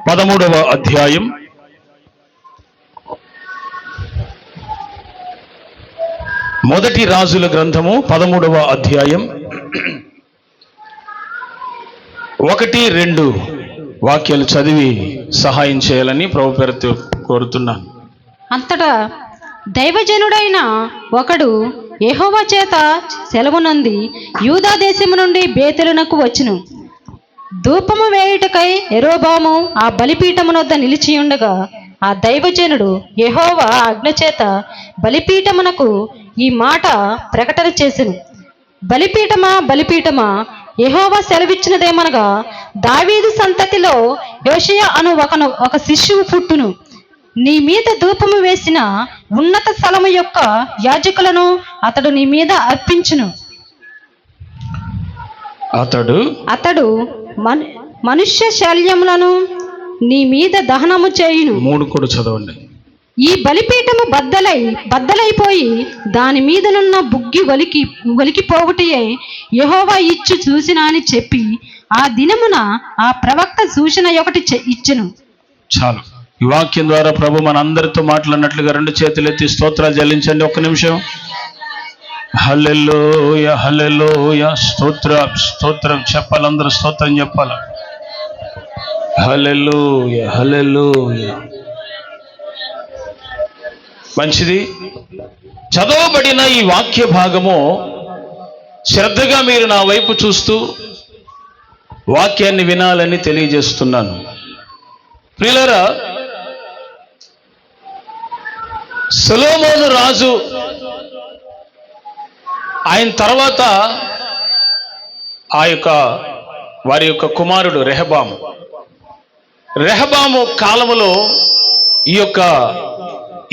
13వ అధ్యాయం 1 రాజుల గ్రంథము 13వ అధ్యాయం 1-2 వాక్యాలు చదివి సహాయం చేయాలని ప్రభు పేరుతో కోరుతున్నాను. అంతటా దైవజనుడైన ఒకడు యెహోవా చేత సెలవునంది యూదా దేశము నుండి బేతేలునకు వచ్చును. ధూపము వేయుటకై యరొబాము ఆ బలిపీఠమునొద్ద నిలిచియుండగా ఆ దైవజనుడు యెహోవా ఆజ్ఞచేత బలిపీఠమునకు ఈ మాట ప్రకటన చేసెను. బలిపీఠమా, బలిపీఠమా, యెహోవా సెలవిచ్చినదేమనగా, దావీదు సంతతిలో యోషీయ అను ఒక శిశువు పుట్టును. నీ మీద ధూపము వేసిన ఉన్నత స్థలము యొక్క యాజకులను అతడు నీ మీద అర్పించును. అతడు మనుష్య శల్యములను నీ మీద దహనము చేయును. 3 కూడా చదవండి. ఈ బలిపీఠము బద్దలైపోయి దాని మీదనున్న బుగ్గి వలికిపోవుటయే యెహోవా ఇచ్చు సూచన అని చెప్పి ఆ దినమున ఆ ప్రవక్త సూచన ఒకటి ఇచ్చెను. చాలు. ఈ వాక్యం ద్వారా ప్రభు మనందరితో మాట్లాడినట్లుగా 2 చేతులెత్తి స్తోత్రాలు చెల్లించండి. 1 నిమిషం. హల్లెలూయా, హల్లెలూయా, స్తోత్రం, స్తోత్రం చెప్పాలి. అందరూ స్తోత్రం చెప్పాలి. హల్లెలూయా, హల్లెలూయా. మంచిది. చదవబడిన ఈ వాక్య భాగము శ్రద్ధగా మీరు నా వైపు చూస్తూ వాక్యాన్ని వినాలని తెలియజేస్తున్నాను. ప్రియులారా, సొలొమోను రాజు ఆయన తర్వాత వారి యొక్క కుమారుడు రెహబాము కాలములో ఈ యొక్క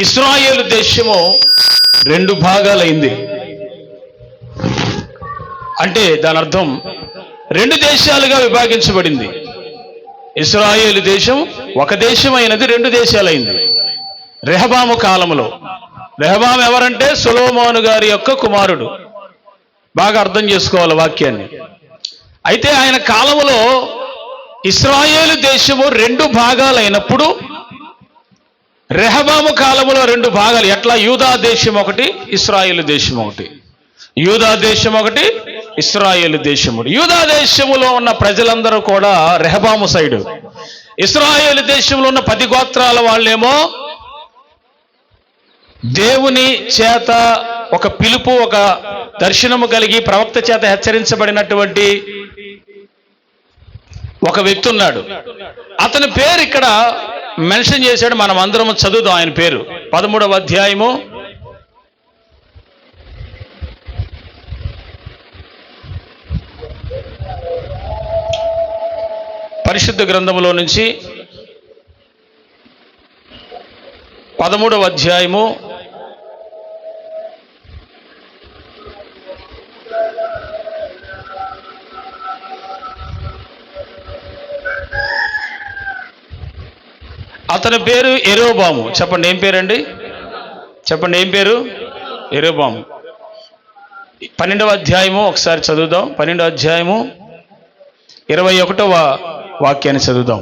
ఇశ్రాయేలు దేశము 2 భాగాలైంది. అంటే దాని అర్థం 2 దేశాలుగా విభాగించబడింది. ఇశ్రాయేలు దేశం ఒక దేశం అయినది 2 దేశాలైంది రెహబాము కాలములో. రెహబాము ఎవరంటే సొలొమోను గారి యొక్క కుమారుడు. బాగా అర్థం చేసుకోవాలి వాక్యాన్ని. అయితే ఆయన కాలములో ఇశ్రాయేలు దేశము 2 భాగాలైనప్పుడు రెహబాము కాలములో 2 భాగాలు. ఎట్లా? యూదా దేశం ఒకటి, ఇశ్రాయేలు దేశం ఒకటి. యూదా దేశం ఒకటి, ఇశ్రాయేలు దేశము. యూదా దేశములో ఉన్న ప్రజలందరూ కూడా రెహబాము సైడు, ఇశ్రాయేలు దేశంలో ఉన్న 10 గోత్రాల వాళ్ళేమో దేవుని చేత ఒక పిలుపు, ఒక దర్శనము కలిగి ప్రవక్త చేత హెచ్చరించబడినటువంటి ఒక వ్యక్తి ఉన్నాడు. అతని పేరు ఇక్కడ మెన్షన్ చేశాడు. మనం అందరం చదువుదాం ఆయన పేరు. 13వ అధ్యాయము 'పరిశుద్ధ గ్రంథములో నుంచి 13వ అధ్యాయము 'అతని పేరు యరొబాము. చెప్పండి ఏం పేరండి? చెప్పండి ఏం పేరు? యరొబాము. 12వ అధ్యాయము ఒకసారి చదువుదాం. 12వ అధ్యాయము 21వ వాక్యాన్ని చదువుదాం.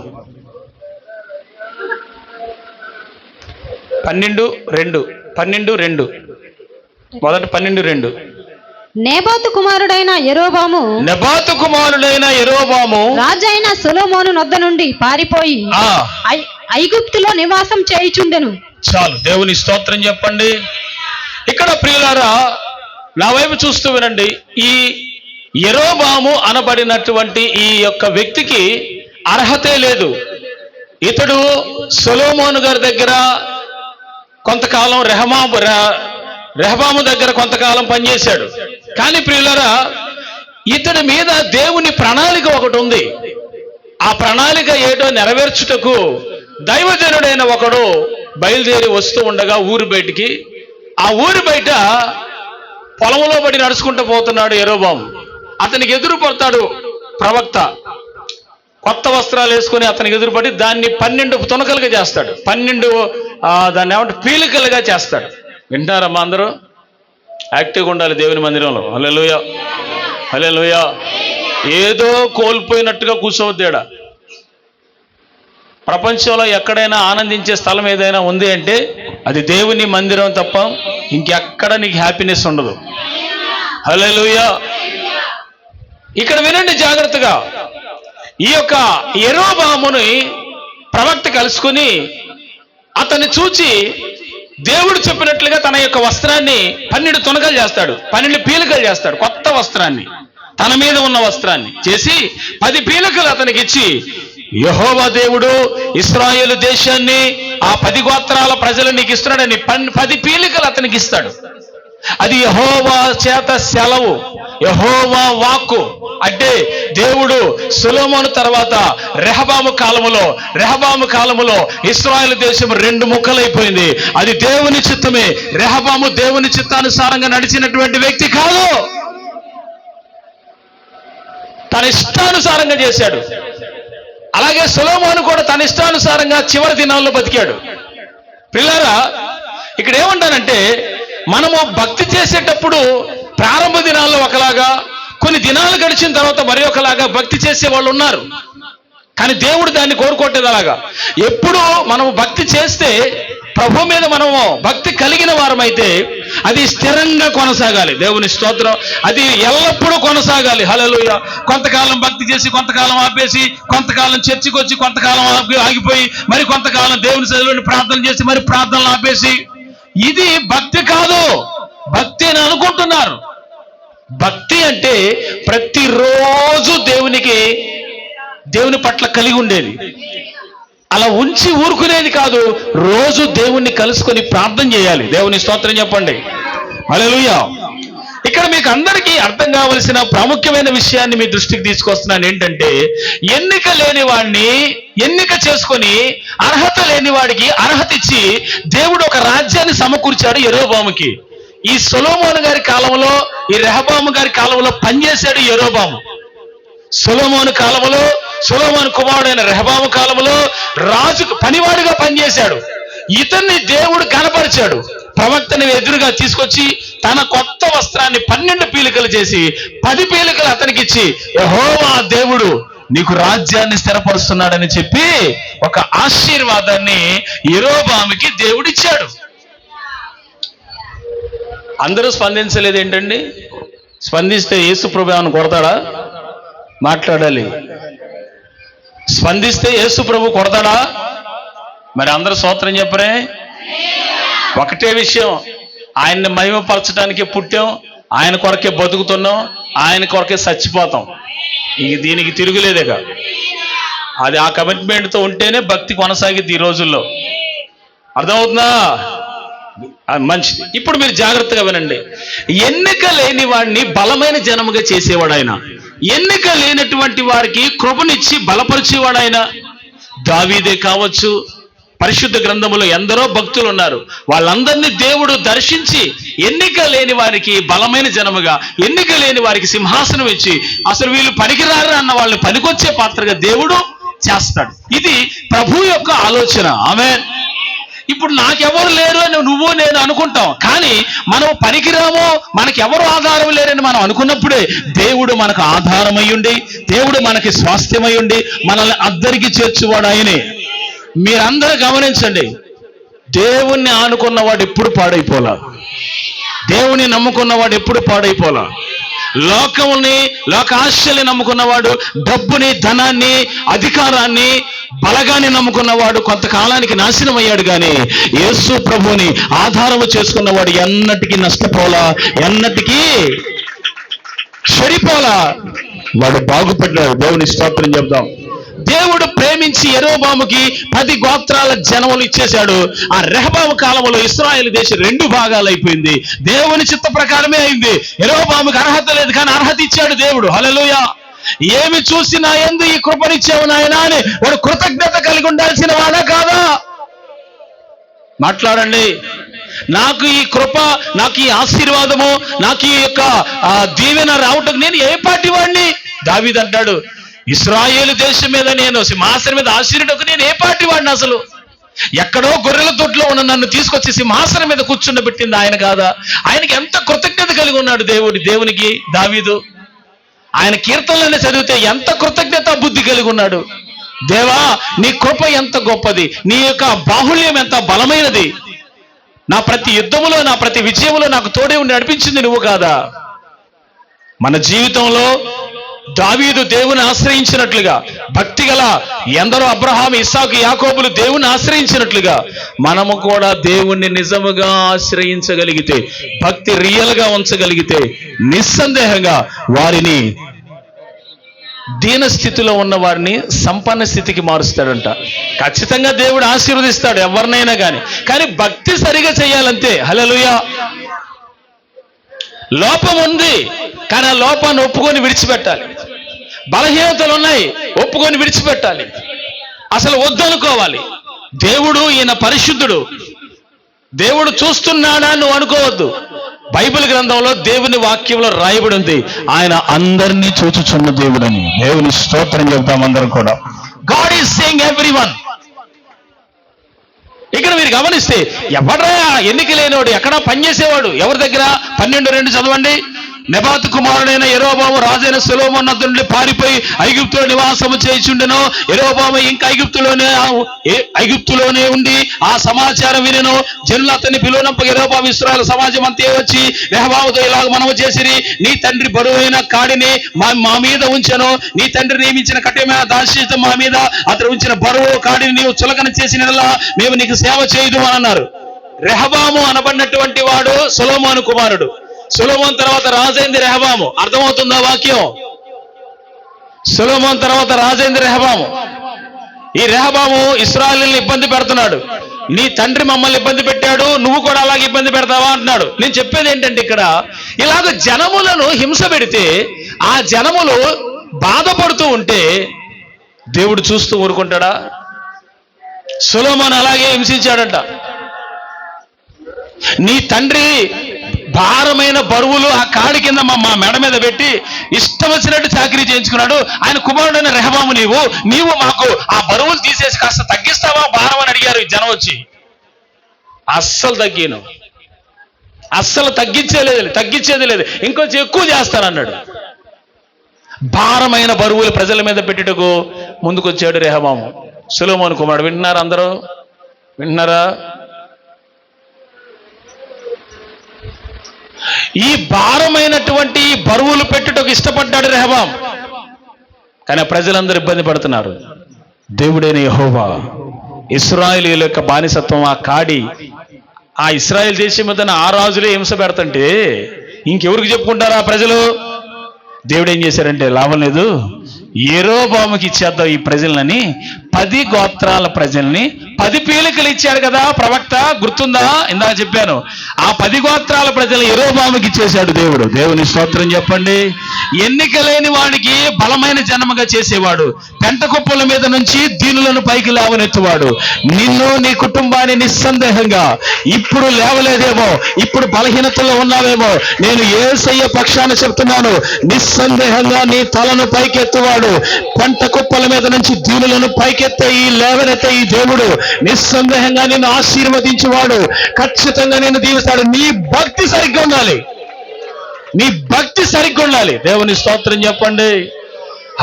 12:2 మొదటి 12:2. నెబాతు కుమారుడైన యరొబాము రాజైన సొలొమోను నొద్ద నుండి పారిపోయి ఐగుప్తులో నివాసం చేయుచుండెను. చాలు. దేవుని స్తోత్రం చెప్పండి. ఇక్కడ ప్రియులారా నా వైపు చూస్తూ వినండి. ఈ యరొబాము అనబడినటువంటి ఈ యొక్క వ్యక్తికి అర్హతే లేదు. ఇతడు సొలొమోను గారి దగ్గర కొంతకాలం, రెహబాము దగ్గర కొంతకాలం పనిచేశాడు. కానీ ప్రియులారా, ఇతడి మీద దేవుని ప్రణాళిక ఒకటి ఉంది. ఆ ప్రణాళిక ఏటో నెరవేర్చుటకు దైవజనుడైన ఒకడు బయలుదేరి వస్తూ ఉండగా ఆ ఊరి బయట పొలంలో పడి నడుచుకుంటూ పోతున్నాడు యరొబాము. అతనికి ఎదురు పడతాడు ప్రవక్త. కొత్త వస్త్రాలు వేసుకుని అతనికి ఎదురుపడి దాన్ని 12 తునకలుగా చేస్తాడు. 12 దాన్ని ఏమంటే పీలికలుగా చేస్తాడు. వింటారమ్మా అందరూ? యాక్టివ్గా ఉండాలి దేవుని మందిరంలో. హల్లెలూయా, హల్లెలూయా. ఏదో కోల్పోయినట్టుగా కూర్చోవద్దేడా. ప్రపంచంలో ఎక్కడైనా ఆనందించే స్థలం ఏదైనా ఉంది అంటే అది దేవుని మందిరం తప్ప ఇంకెక్కడ నీకు హ్యాపీనెస్ ఉండదు. హల్లెలూయా. ఇక్కడ వినండి జాగ్రత్తగా. ఈ యొక్క యెరోబాముని ప్రవక్త కలుసుకుని అతన్ని చూచి దేవుడు చెప్పినట్లుగా తన యొక్క వస్త్రాన్ని 12 తునకలు చేస్తాడు, 12 పీలికలు చేస్తాడు. కొత్త వస్త్రాన్ని, తన మీద ఉన్న వస్త్రాన్ని చేసి 10 పీలికలు అతనికి ఇచ్చి, యెహోవా దేవుడు ఇశ్రాయేలు దేశాన్ని, ఆ 10 గోత్రాల ప్రజలు నీకు ఇస్తున్నాడని 10 పీలికలు అతనికి ఇస్తాడు. అది యెహోవా చేత సెలవు, యెహోవా వాక్కు. అంటే దేవుడు సొలొమోను తర్వాత రెహబాము కాలములో ఇశ్రాయేలు దేశం 2 ముక్కలైపోయింది. అది దేవుని చిత్తమే. రెహబాము దేవుని చిత్తానుసారంగా నడిచినటువంటి వ్యక్తి కాదు, తన ఇష్టానుసారంగా చేశాడు. అలాగే సొలొమోను కూడా తన ఇష్టానుసారంగా చివరి దినాల్లో బతికాడు. పిల్లారా, ఇక్కడ ఏమంటానంటే, మనము భక్తి చేసేటప్పుడు ప్రారంభ దినాల్లో ఒకలాగా, కొన్ని దినాలు గడిచిన తర్వాత మరి ఒకలాగా భక్తి చేసే వాళ్ళు ఉన్నారు. కానీ దేవుడు దాన్ని కోరుకోవట్లేదు అలాగా. ఎప్పుడు మనము భక్తి చేస్తే, ప్రభు మీద మనము భక్తి కలిగిన వారమైతే అది స్థిరంగా కొనసాగాలి. దేవుని స్తోత్రం. అది ఎల్లప్పుడూ కొనసాగాలి. హల్లెలూయా. కొంతకాలం భక్తి చేసి కొంతకాలం ఆపేసి, కొంతకాలం చర్చికి వచ్చి కొంతకాలం ఆగిపోయి, మరి కొంతకాలం దేవుని సన్నిధిలో ప్రార్థన చేసి మరి ప్రార్థనలు ఆపేసి, ఇది భక్తి కాదు. భక్తి అని అనుకుంటున్నారు. భక్తి అంటే ప్రతిరోజు దేవుని పట్ల కలిగి ఉండేది, అలా ఉంచి ఊరుకునేది కాదు. రోజు దేవుణ్ణి కలుసుకొని ప్రార్థన చేయాలి. దేవుని స్తోత్రం చెప్పండి. హల్లెలూయా. ఇక్కడ మీకు అందరికీ అర్థం కావలసిన ప్రాముఖ్యమైన విషయాన్ని మీ దృష్టికి తీసుకొస్తున్నాను. ఏంటంటే, ఎన్నిక లేని వాడిని ఎన్నిక చేసుకొని అర్హత లేని వాడికి అర్హత ఇచ్చి దేవుడు ఒక రాజ్యాన్ని సమకూర్చాడు యెరోబాముకి. ఈ సొలొమోను గారి కాలంలో, ఈ రెహబాము గారి కాలంలో పనిచేశాడు యెరోబాము. సొలొమోను కుమారుడైన రెహబాము కాలంలో రాజుకు పనివాడిగా పనిచేశాడు. ఇతన్ని దేవుడు కనపరిచాడు. ప్రవక్తని ఎదురుగా తీసుకొచ్చి తన కొత్త వస్త్రాన్ని 12 పీలికలు చేసి 10 పీలికలు అతనికి ఇచ్చి, యెహోవా దేవుడు నీకు రాజ్యాన్ని స్థిరపరుస్తున్నాడని చెప్పి ఒక ఆశీర్వాదాన్ని యెరోబాముకి దేవుడిచ్చాడు. అందరూ స్పందించలేదు ఏంటండి? స్పందిస్తే యేసు ప్రభు ఏమన్నా కొడతాడా? మాట్లాడాలి. స్పందిస్తే యేసు ప్రభు కొడతాడా? మరి అందరూ స్తోత్రం చెప్పరే. ఒకటే విషయం, ఆయన్ని మహిమపరచడానికి పుట్టాం, ఆయన కొరకే బతుకుతున్నాం, ఆయన కొరకే చచ్చిపోతాం. దీనికి తిరుగులేదేగా. అది ఆ కమిట్మెంట్తో ఉంటేనే భక్తి కొనసాగిద్ది ఈ రోజుల్లో. అర్థమవుతుందా? మంచిది. ఇప్పుడు మీరు జాగ్రత్తగా వినండి. ఎన్నిక లేని వాడిని బలమైన జనముగా చేసేవాడు ఆయన. ఎన్నిక లేనటువంటి వారికి కృపనిచ్చి బలపరిచేవాడు ఆయన. దావీదే కావచ్చు, పరిశుద్ధ గ్రంథములో ఎందరో భక్తులు ఉన్నారు. వాళ్ళందరినీ దేవుడు దర్శించి ఎన్నిక లేని వారికి బలమైన జనముగా, ఎన్నిక లేని వారికి సింహాసనం ఇచ్చి, అసలు వీళ్ళు పనికిరారు అన్న వాళ్ళని పనికొచ్చే పాత్రగా దేవుడు చేస్తాడు. ఇది ప్రభు యొక్క ఆలోచన. ఆమేన్. ఇప్పుడు నాకెవరు లేరు అని నువ్వు నేను అనుకుంటాం, కానీ మనం పనికిరామో, మనకెవరు ఆధారం లేరని మనం అనుకున్నప్పుడే దేవుడు మనకు ఆధారమయ్యుండి, దేవుడు మనకి స్వాస్థ్యమయ్యుండి మనల్ని అద్దరికి చేర్చువాడు ఆయనే. మీరందరూ గమనించండి, దేవుణ్ణి ఆనుకున్నవాడు ఎప్పుడు పాడైపోలా, దేవుని నమ్ముకున్నవాడు ఎప్పుడు పాడైపోలా. లోకాశల్ని నమ్ముకున్నవాడు, డబ్బుని, ధనాన్ని, అధికారాన్ని, బలగాన్ని నమ్ముకున్నవాడు కొంతకాలానికి నాశనం అయ్యాడు. కానీ యేసు ప్రభువుని ఆధారము చేసుకున్నవాడు ఎన్నటికీ నష్టపోలా, ఎన్నటికీ చెడిపోలా, వాడు బాగుపడ్డాడు. దేవుని స్తోత్రం చెప్దాం. దేవుడు ప్రేమించి యెరోబాముకి 10 గోత్రాల జనములు ఇచ్చేశాడు. ఆ రెహబాము కాలంలో ఇశ్రాయేలు దేశం 2 భాగాలు అయిపోయింది. దేవుని చిత్త ప్రకారమే అయింది. యెరోబాముకి అర్హత లేదు, కానీ అర్హత ఇచ్చాడు దేవుడు. హల్లెలూయా. ఏమి చూసి నా యందు ఈ కృపనిచ్చావు నాయనా అని వాడు కృతజ్ఞత కలిగి ఉండాల్సిన వాడా కాదా? మాట్లాడండి. నాకు ఈ కృప, నాకు ఈ ఆశీర్వాదము, నాకు ఈ యొక్క దీవెన రావటం నేను ఏ పార్టీ వాడిని? దావీదు అంటాడు, ఇశ్రాయేలు దేశం మీద నేను సింహాసనం మీద ఆశీర్వకు నేను ఏ పార్టీ వాడిని? అసలు ఎక్కడో గొర్రెల తొట్లో ఉన్న నన్ను తీసుకొచ్చి సింహాసనం మీద కూర్చుండబెట్టింది ఆయన కాదా? ఆయనకి ఎంత కృతజ్ఞత కలిగి ఉన్నాడు దేవునికి దావీదు. ఆయన కీర్తనలనే చదివితే ఎంత కృతజ్ఞత బుద్ధి కలిగి ఉన్నాడు. దేవా నీ కృప ఎంత గొప్పది, నీ యొక్క బాహుళ్యం ఎంత బలమైనది, నా ప్రతి యుద్ధములో నా ప్రతి విజయములో నాకు తోడే ఉండి నడిపించింది నువ్వు కాదా? మన జీవితంలో దావీదు దేవుని ఆశ్రయించినట్లుగా, భక్తి గల ఎందరో అబ్రహాం, ఇస్సాకు, యాకోబులు దేవుని ఆశ్రయించినట్లుగా మనము కూడా దేవుణ్ణి నిజముగా ఆశ్రయించగలిగితే, భక్తి రియల్ గా ఉంచగలిగితే నిస్సందేహంగా వారిని, దీన స్థితిలో ఉన్న వారిని సంపన్న స్థితికి మారుస్తాడంట. ఖచ్చితంగా దేవుడు ఆశీర్వదిస్తాడు ఎవరినైనా కానీ భక్తి సరిగా చేయాలంతే. హల్లెలూయా. లోపం ఉంది కానీ ఆ లోపాన్ని ఒప్పుకొని విడిచిపెట్టాలి. బలహీనతలు ఉన్నాయి, ఒప్పుకొని విడిచిపెట్టాలి. అసలు వద్దనుకోవాలి. దేవుడు ఈయన పరిశుద్ధుడు, దేవుడు చూస్తున్నాడా నువ్వు అనుకోవద్దు. బైబిల్ గ్రంథంలో దేవుని వాక్యంలో రాయబడి ఉంది, ఆయన అందరినీ చూచుచున్న దేవుడని. దేవుని స్తోత్రం చెప్తాం అందరం కూడా. God is saying everyone. ఇక్కడ మీరు గమనిస్తే ఎవడ్రా ఎన్నిక లేనివాడు, ఎక్కడా పనిచేసేవాడు ఎవరి దగ్గర? 12:2 చదవండి. నెబాతు కుమారుడైన యెరోబాము రాజైన సొలొమోను వద్ద నుండి పారిపోయి ఐగుప్తులో నివాసము చేయుచుండెను. యెరోబాము ఇంకా ఐగుప్తులోనే ఉండి ఆ సమాచారం వినెను. జనులు అతన్ని పిలువనంపగా యెరోబాము ఇశ్రాయేలు సమాజం అంతే వచ్చి రెహబాముతో ఇలాగ మనము చేసిరి, నీ తండ్రి బరువైన కాడిని మా మీద ఉంచెను, నీ తండ్రి నియమించిన కఠినమైన దాస్యత మా మీద అతడు ఉంచిన బరువు కాడిని నీవు చులకన చేసినలా మేము నీకు సేవ చేయదు అని అన్నారు. రెహబాము అనబడినటువంటి వాడు సొలొమోను కుమారుడు. సొలొమోను తర్వాత రాజైంది రెహబాము. అర్థమవుతుందా వాక్యం? సొలొమోను తర్వాత రాజైంది రెహబాము. ఈ రెహబాము ఇశ్రాయేలుని ఇబ్బంది పెడుతున్నాడు. నీ తండ్రి మమ్మల్ని ఇబ్బంది పెట్టాడు, నువ్వు కూడా అలాగే ఇబ్బంది పెడతావా అంటున్నాడు. నేను చెప్పేది ఏంటంటే, ఇక్కడ ఇలాగ జనములను హింస పెడితే ఆ జనములు బాధపడుతూ ఉంటే దేవుడు చూస్తూ ఊరుకుంటాడా? సొలొమోను అలాగే హింసించాడంట. నీ తండ్రి భారమైన బరువులు ఆ కాడి కింద మా మెడ మీద పెట్టి ఇష్టం వచ్చినట్టు చాకరీ చేయించుకున్నాడు. ఆయన కుమారుడైన రెహబాము నీవు మాకు ఆ బరువులు తీసేసి కాస్త తగ్గిస్తావా భారం అని అడిగారు ఈ జనం వచ్చి. అస్సలు తగ్గిను, అస్సలు తగ్గించేది లేదు, ఇంకొంచెం ఎక్కువ చేస్తానన్నాడు. భారమైన బరువులు ప్రజల మీద పెట్టుటకు ముందుకొచ్చాడు రెహబాము, సొలొమోను కుమారుడు. వింటున్నారా అందరూ? వింటున్నారా? ఈ భారమైనటువంటి బరువులు పెట్టుటకు ఇష్టపడ్డాడు రెహబాం, కానీ ప్రజలందరూ ఇబ్బంది పడుతున్నారు. దేవుడైన యెహోవా ఇశ్రాయేలీయుల యొక్క బానిసత్వం, ఆ కాడి, ఆ ఇశ్రాయేల్ దేశం మీద ఆ రాజులే హింస పెడుతుంటే ఇంకెవరికి చెప్పుకుంటారా ప్రజలు? దేవుడు ఏం చేశారంటే, లాభం లేదు, యెరోబాముకి ఇచ్చేద్దాం ఈ ప్రజలని. 10 గోత్రాల ప్రజల్ని 10 పీలికలు ఇచ్చాడు కదా ప్రవక్త, గుర్తుందా? ఇందాక చెప్పాను. ఆ 10 గోత్రాల ప్రజలు యెరోబాముకి ఇచ్చేశాడు దేవుడు. దేవుని స్తోత్రం చెప్పండి. ఎన్నిక లేని వాడికి బలమైన జన్మగా చేసేవాడు, పెంట కుప్పల మీద నుంచి దీనులను పైకి లేవనెత్తువాడు. నిన్ను, నీ కుటుంబాన్ని నిస్సందేహంగా ఇప్పుడు లేవలేదేమో, ఇప్పుడు బలహీనతలో ఉన్నావేమో, నేను యేసయ్య పక్షాన చెప్తున్నాను, నిస్సందేహంగా నీ తలను పైకెత్తువాడు. పెంట కుప్పల మీద నుంచి దీనులను పైకెత్తే ఈ లేవనెత్తే ఈ దేవుడు నిస్సందేహంగా నిన్ను ఆశీర్వదించేవాడు, ఖచ్చితంగా నిన్ను దీవిస్తాడు. నీ భక్తి సరిగ్గా ఉండాలి, నీ భక్తి సరిగ్గా ఉండాలి. దేవుని స్తోత్రం చెప్పండి.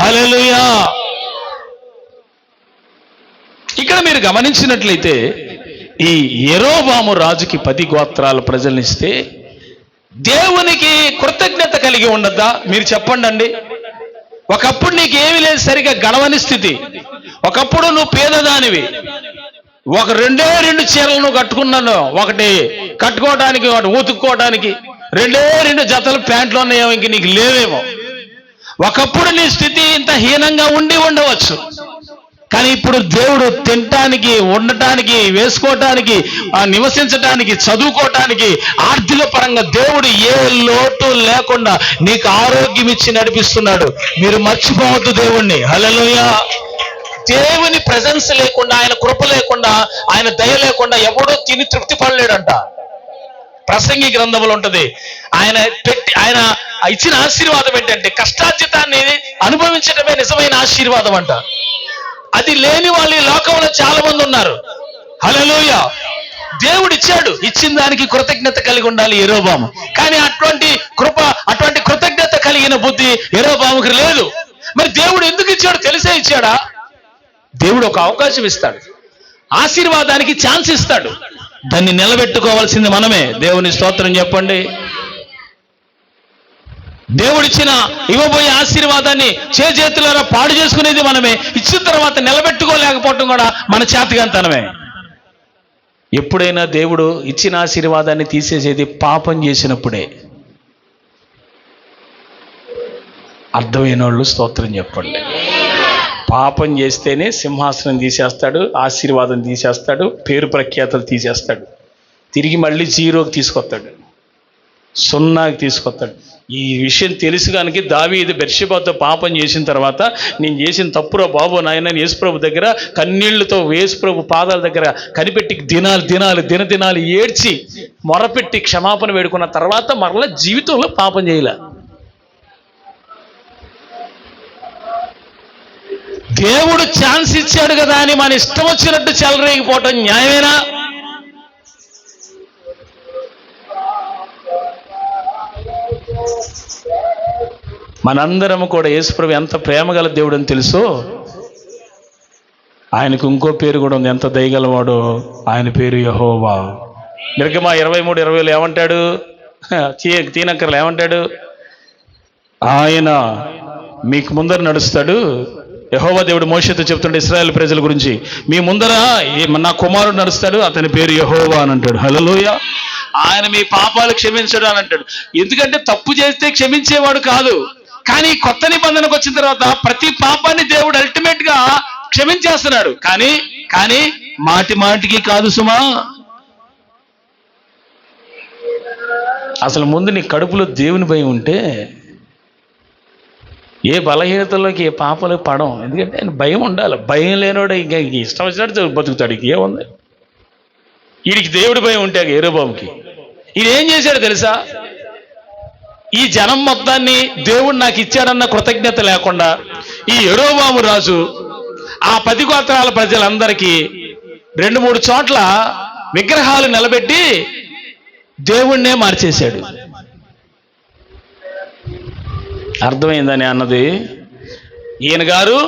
హల్లెలూయా. ఇక్కడ మీరు గమనించినట్లయితే ఈ యెరోబాము రాజుకి 10 గోత్రాల ప్రజలనిస్తే దేవునికి కృతజ్ఞత కలిగి ఉండద్దా? మీరు చెప్పండి. ఒకప్పుడు నీకేమీ లేదు, సరిగా గడవని స్థితి. ఒకప్పుడు నువ్వు పేదదానివి, ఒక 2 చీరలు నువ్వు కట్టుకున్నాను, ఒకటి కట్టుకోవడానికి, ఒకటి ఊతుక్కోవడానికి, 2 జతలు ప్యాంట్లు ఉన్నాయేమో, ఇంక నీకు లేవేమో. ఒకప్పుడు నీ స్థితి ఇంత హీనంగా ఉండవచ్చు, కానీ ఇప్పుడు దేవుడు తినటానికి, ఉండటానికి, వేసుకోవటానికి, నివసించటానికి, చదువుకోవటానికి, ఆర్థిక పరంగా దేవుడు ఏ లోటు లేకుండా నీకు ఆరోగ్యం ఇచ్చి నడిపిస్తున్నాడు. మీరు మర్చిపోవద్దు దేవుణ్ణి. హల్లెలూయా. దేవుని ప్రెజెన్స్ లేకుండా, ఆయన కృప లేకుండా, ఆయన దయ లేకుండా ఎవడో తిని తృప్తి పడలేడంట. ప్రసంగి గ్రంథంలో ఉంటది. ఆయన ఇచ్చిన ఆశీర్వాదం ఏంటంటే కష్టార్జితాన్ని అనుభవించడమే నిజమైన ఆశీర్వాదం అంట. అది లేని వాళ్ళు ఈ లోకంలో చాలా మంది ఉన్నారు. హల్లెలూయా. దేవుడు ఇచ్చాడు, ఇచ్చిన దానికి కృతజ్ఞత కలిగి ఉండాలి యెరోబాము. కానీ అటువంటి కృతజ్ఞత కలిగిన బుద్ధి యెరోబాముకి లేదు. మరి దేవుడు ఎందుకు ఇచ్చాడు? తెలిసే ఇచ్చాడా? దేవుడు ఒక అవకాశం ఇస్తాడు, ఆశీర్వాదానికి ఛాన్స్ ఇస్తాడు. దాన్ని నిలబెట్టుకోవాల్సింది మనమే. దేవుని స్తోత్రం చెప్పండి. దేవుడిచ్చిన ఇవ్వబోయే ఆశీర్వాదాన్ని చేతులారా పాడు చేసుకునేది మనమే. ఇచ్చిన తర్వాత నిలబెట్టుకోలేకపోవటం కూడా మన చేతగానితనమే. ఎప్పుడైనా దేవుడు ఇచ్చిన ఆశీర్వాదాన్ని తీసేసేది పాపం చేసినప్పుడే. అర్థమైన వాళ్ళు స్తోత్రం చెప్పండి. పాపం చేస్తేనే సింహాసనం తీసేస్తాడు, ఆశీర్వాదం తీసేస్తాడు, పేరు ప్రఖ్యాతలు తీసేస్తాడు, తిరిగి మళ్ళీ జీరోకి తీసుకొస్తాడు, సున్నాకి తీసుకొస్తాడు. ఈ విషయం తెలుసు కనుక దావీదు బెర్షెబాతో పాపం చేసిన తర్వాత, నేను చేసిన తప్పురా బాబు నాయన యేసుప్రభు దగ్గర కన్నీళ్లతో యేసుప్రభు పాదాల దగ్గర కనిపెట్టి దినాలు ఏడ్చి మొరపెట్టి క్షమాపణ వేడుకున్న తర్వాత మరలా జీవితంలో పాపం చేయలే. దేవుడు ఛాన్స్ ఇచ్చాడు కదా అని మన ఇష్టం వచ్చినట్టు చెలరేగిపోవటం న్యాయమేనా? మనందరం కూడా యేసుప్రభు ఎంత ప్రేమగల దేవుడు అని తెలుసు. ఆయనకు ఇంకో పేరు కూడా ఉంది, ఎంత దయగలవాడో. ఆయన పేరు యెహోవా. నిర్గమ 23:20 ఏమంటాడు? తీనక్కర్లు ఏమంటాడు? ఆయన మీకు ముందర నడుస్తాడు. యెహోవా దేవుడు మోషేతో చెప్తుంటే ఇశ్రాయేలు ప్రజల గురించి, మీ ముందర నా కుమారుడు నడుస్తాడు, అతని పేరు యెహోవా అని అంటాడు. హల్లెలూయా. ఆయన మీ పాపాలు క్షమించడు అని అంటాడు. ఎందుకంటే తప్పు చేస్తే క్షమించేవాడు కాదు, కానీ కొత్త నిబంధనకు వచ్చిన తర్వాత ప్రతి పాపాన్ని దేవుడు అల్టిమేట్ గా క్షమించేస్తున్నాడు. కానీ మాటికి కాదు సుమా. అసలు ముందు నీ కడుపులో దేవుని భయం ఉంటే ఏ బలహీనతల్లోకి ఏ పాపలకు పడం. ఎందుకంటే ఆయన భయం ఉండాలి. భయం లేనివాడు ఇంకా ఇష్టం వచ్చినట్టు బతుకుతాడు. ఇక ఏముంది? వీడికి దేవుడి భయం ఉంటే యెరోబాముకి ఈయనేం చేశాడు తెలుసా? ఈ జనం మొత్తాన్ని దేవుడు నాకు ఇచ్చాడన్న కృతజ్ఞత లేకుండా ఈ యెరోబాము రాజు ఆ 10 గోత్రాల ప్రజలందరికీ 2-3 చోట్ల విగ్రహాలు నిలబెట్టి దేవుణ్ణే మార్చేశాడు. అర్థమైందని అన్నది. ఈయన గారు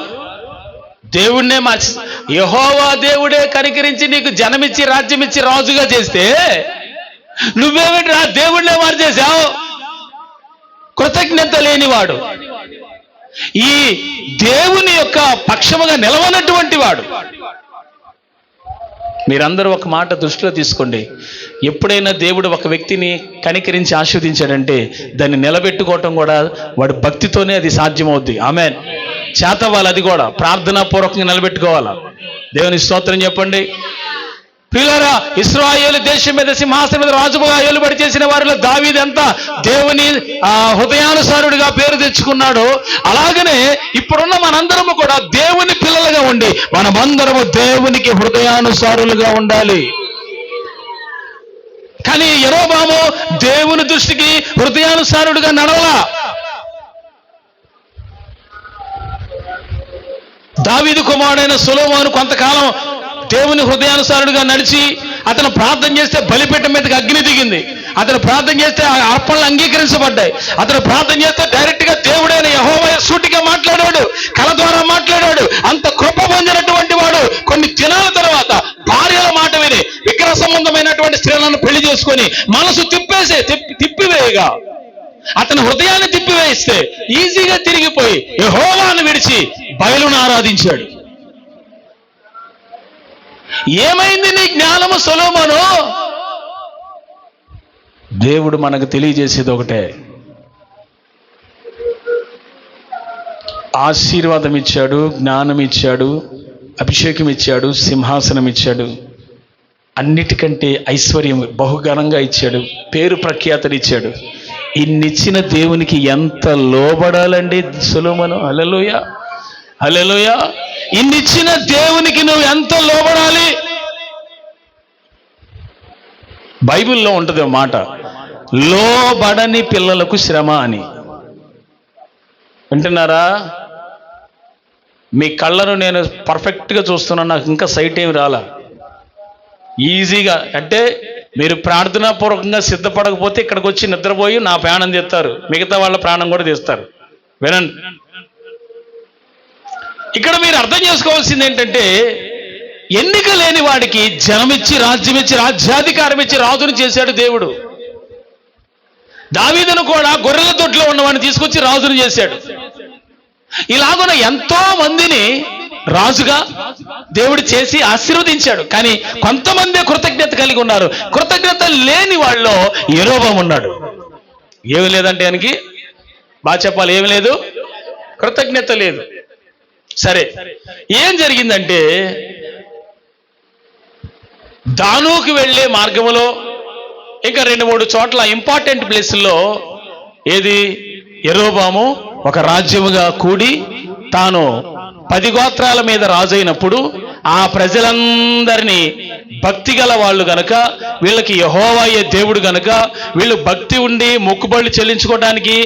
దేవుణ్ణే మార్చి, యెహోవా దేవుడే కనికరించి నీకు జనమిచ్చి రాజ్యమిచ్చి రాజుగా చేస్తే నువ్వేమిటి దేవుణ్ణే మార్చేశావు? కృతజ్ఞత లేనివాడు, ఈ దేవుని యొక్క పక్షముగా నిలవనటువంటి వాడు. మీరందరూ ఒక మాట దృష్టిలో తీసుకోండి. ఎప్పుడైనా దేవుడు ఒక వ్యక్తిని కనికరించి ఆశీర్వదించాడంటే దాన్ని నిలబెట్టుకోవటం కూడా వాడి భక్తితోనే అది సాధ్యమవుద్ది. ఆమేన్. చేతవాలి, అది కూడా ప్రార్థనాపూర్వకంగా నిలబెట్టుకోవాలా. దేవుని స్తోత్రం చెప్పండి. ప్రియులారా, ఇశ్రాయేలు దేశం మీద సింహాసనం మీద రాజుగా ఏలుబడి చేసిన వారిలో దావీదు ఎంత దేవుని హృదయానుసారుడిగా పేరు తెచ్చుకున్నాడో, అలాగనే ఇప్పుడున్న మనందరము కూడా దేవుని పిల్లలుగా ఉండి మనమందరము దేవునికి హృదయానుసారులుగా ఉండాలి. కానీ యెరోబాము దేవుని దృష్టికి హృదయానుసారుడిగా నడవలా. దావీదు కుమారుడైన సొలొమోను కొంతకాలం దేవుని హృదయానుసారుడిగా నడిచి అతను ప్రార్థన చేస్తే బలిపీఠం మీదకి అగ్ని దిగింది. అతను ప్రార్థన చేస్తే ఆ అర్పణలు అంగీకరించబడ్డాయి. అతను ప్రార్థన చేస్తే డైరెక్ట్ గా దేవుడైన యెహోవా సూటిగా మాట్లాడాడు, కల ద్వారా మాట్లాడాడు. అంత కృప పొందినటువంటి వాడు కొన్ని దినాల తర్వాత భార్యల మాట విని విగ్రహ సంబంధమైనటువంటి స్త్రీలను పెళ్లి చేసుకొని మనసు తిప్పివేయగా అతని హృదయాన్ని తిప్పివేయిస్తే ఈజీగా తిరిగిపోయి యెహోవాను విడిచి బయలును ఆరాధించాడు. ఏమైంది నీ జ్ఞానము సొలొమోను? దేవుడు మనకు తెలియజేసేది ఒకటే, ఆశీర్వాదం ఇచ్చాడు, జ్ఞానం ఇచ్చాడు, అభిషేకం ఇచ్చాడు, సింహాసనం ఇచ్చాడు, అన్నిటికంటే ఐశ్వర్యం బహుఘనంగా ఇచ్చాడు, పేరు ప్రఖ్యాతలు ఇచ్చాడు. ఇన్నిచ్చిన దేవునికి ఎంత లోబడాలండి సొలొమోను? హల్లెలూయా, హల్లెలూయా. ఇన్నిచ్చిన దేవునికి నువ్వు ఎంత లోబడాలి? బైబిల్లో ఉంటుంది మాట, లోబడని పిల్లలకు శ్రమ అని. వింటున్నారా? మీ కళ్ళను నేను పర్ఫెక్ట్గా చూస్తున్నాను, నాకు ఇంకా సైట్ ఏమి రాలా. ఈజీగా అంటే మీరు ప్రార్థనాపూర్వకంగా సిద్ధపడకపోతే ఇక్కడికి వచ్చి నిద్రపోయి నా ప్రాణం తీస్తారు, మిగతా వాళ్ళ ప్రాణం కూడా తీస్తారు. వినండి, ఇక్కడ మీరు అర్థం చేసుకోవాల్సింది ఏంటంటే, ఎన్నిక లేని వాడికి జనమిచ్చి రాజ్యం ఇచ్చి రాజ్యాధికారం ఇచ్చి రాజును చేశాడు దేవుడు. దావీదును కూడా గొర్రెల దొడ్లో ఉన్నవాడిని తీసుకొచ్చి రాజును చేశాడు. ఇలాగున ఎంతో మందిని రాజుగా దేవుడు చేసి ఆశీర్వదించాడు. కానీ కొంతమంది కృతజ్ఞత కలిగి ఉన్నారు. కృతజ్ఞత లేని వాళ్ళలో యెరోబాము ఉన్నాడు. ఏమి లేదంటే ఆయనకి బాగా చెప్పాలి, ఏమి లేదు, కృతజ్ఞత లేదు. సరే, ఏం జరిగిందంటే, దానుకి వెళ్ళే మార్గంలో ఇంకా 2-3 చోట్ల ఇంపార్టెంట్ ప్లేసుల్లో ఏది యెరోబాము ఒక రాజ్యముగా కూడి తాను 10 గోత్రాల మీద రాజైనప్పుడు ఆ ప్రజలందరినీ భక్తి గల వాళ్ళు గనక, వీళ్ళకి యెహోవాయే దేవుడు గనక, వీళ్ళు భక్తి ఉండి మొక్కుబడులు చెల్లించుకోవడానికి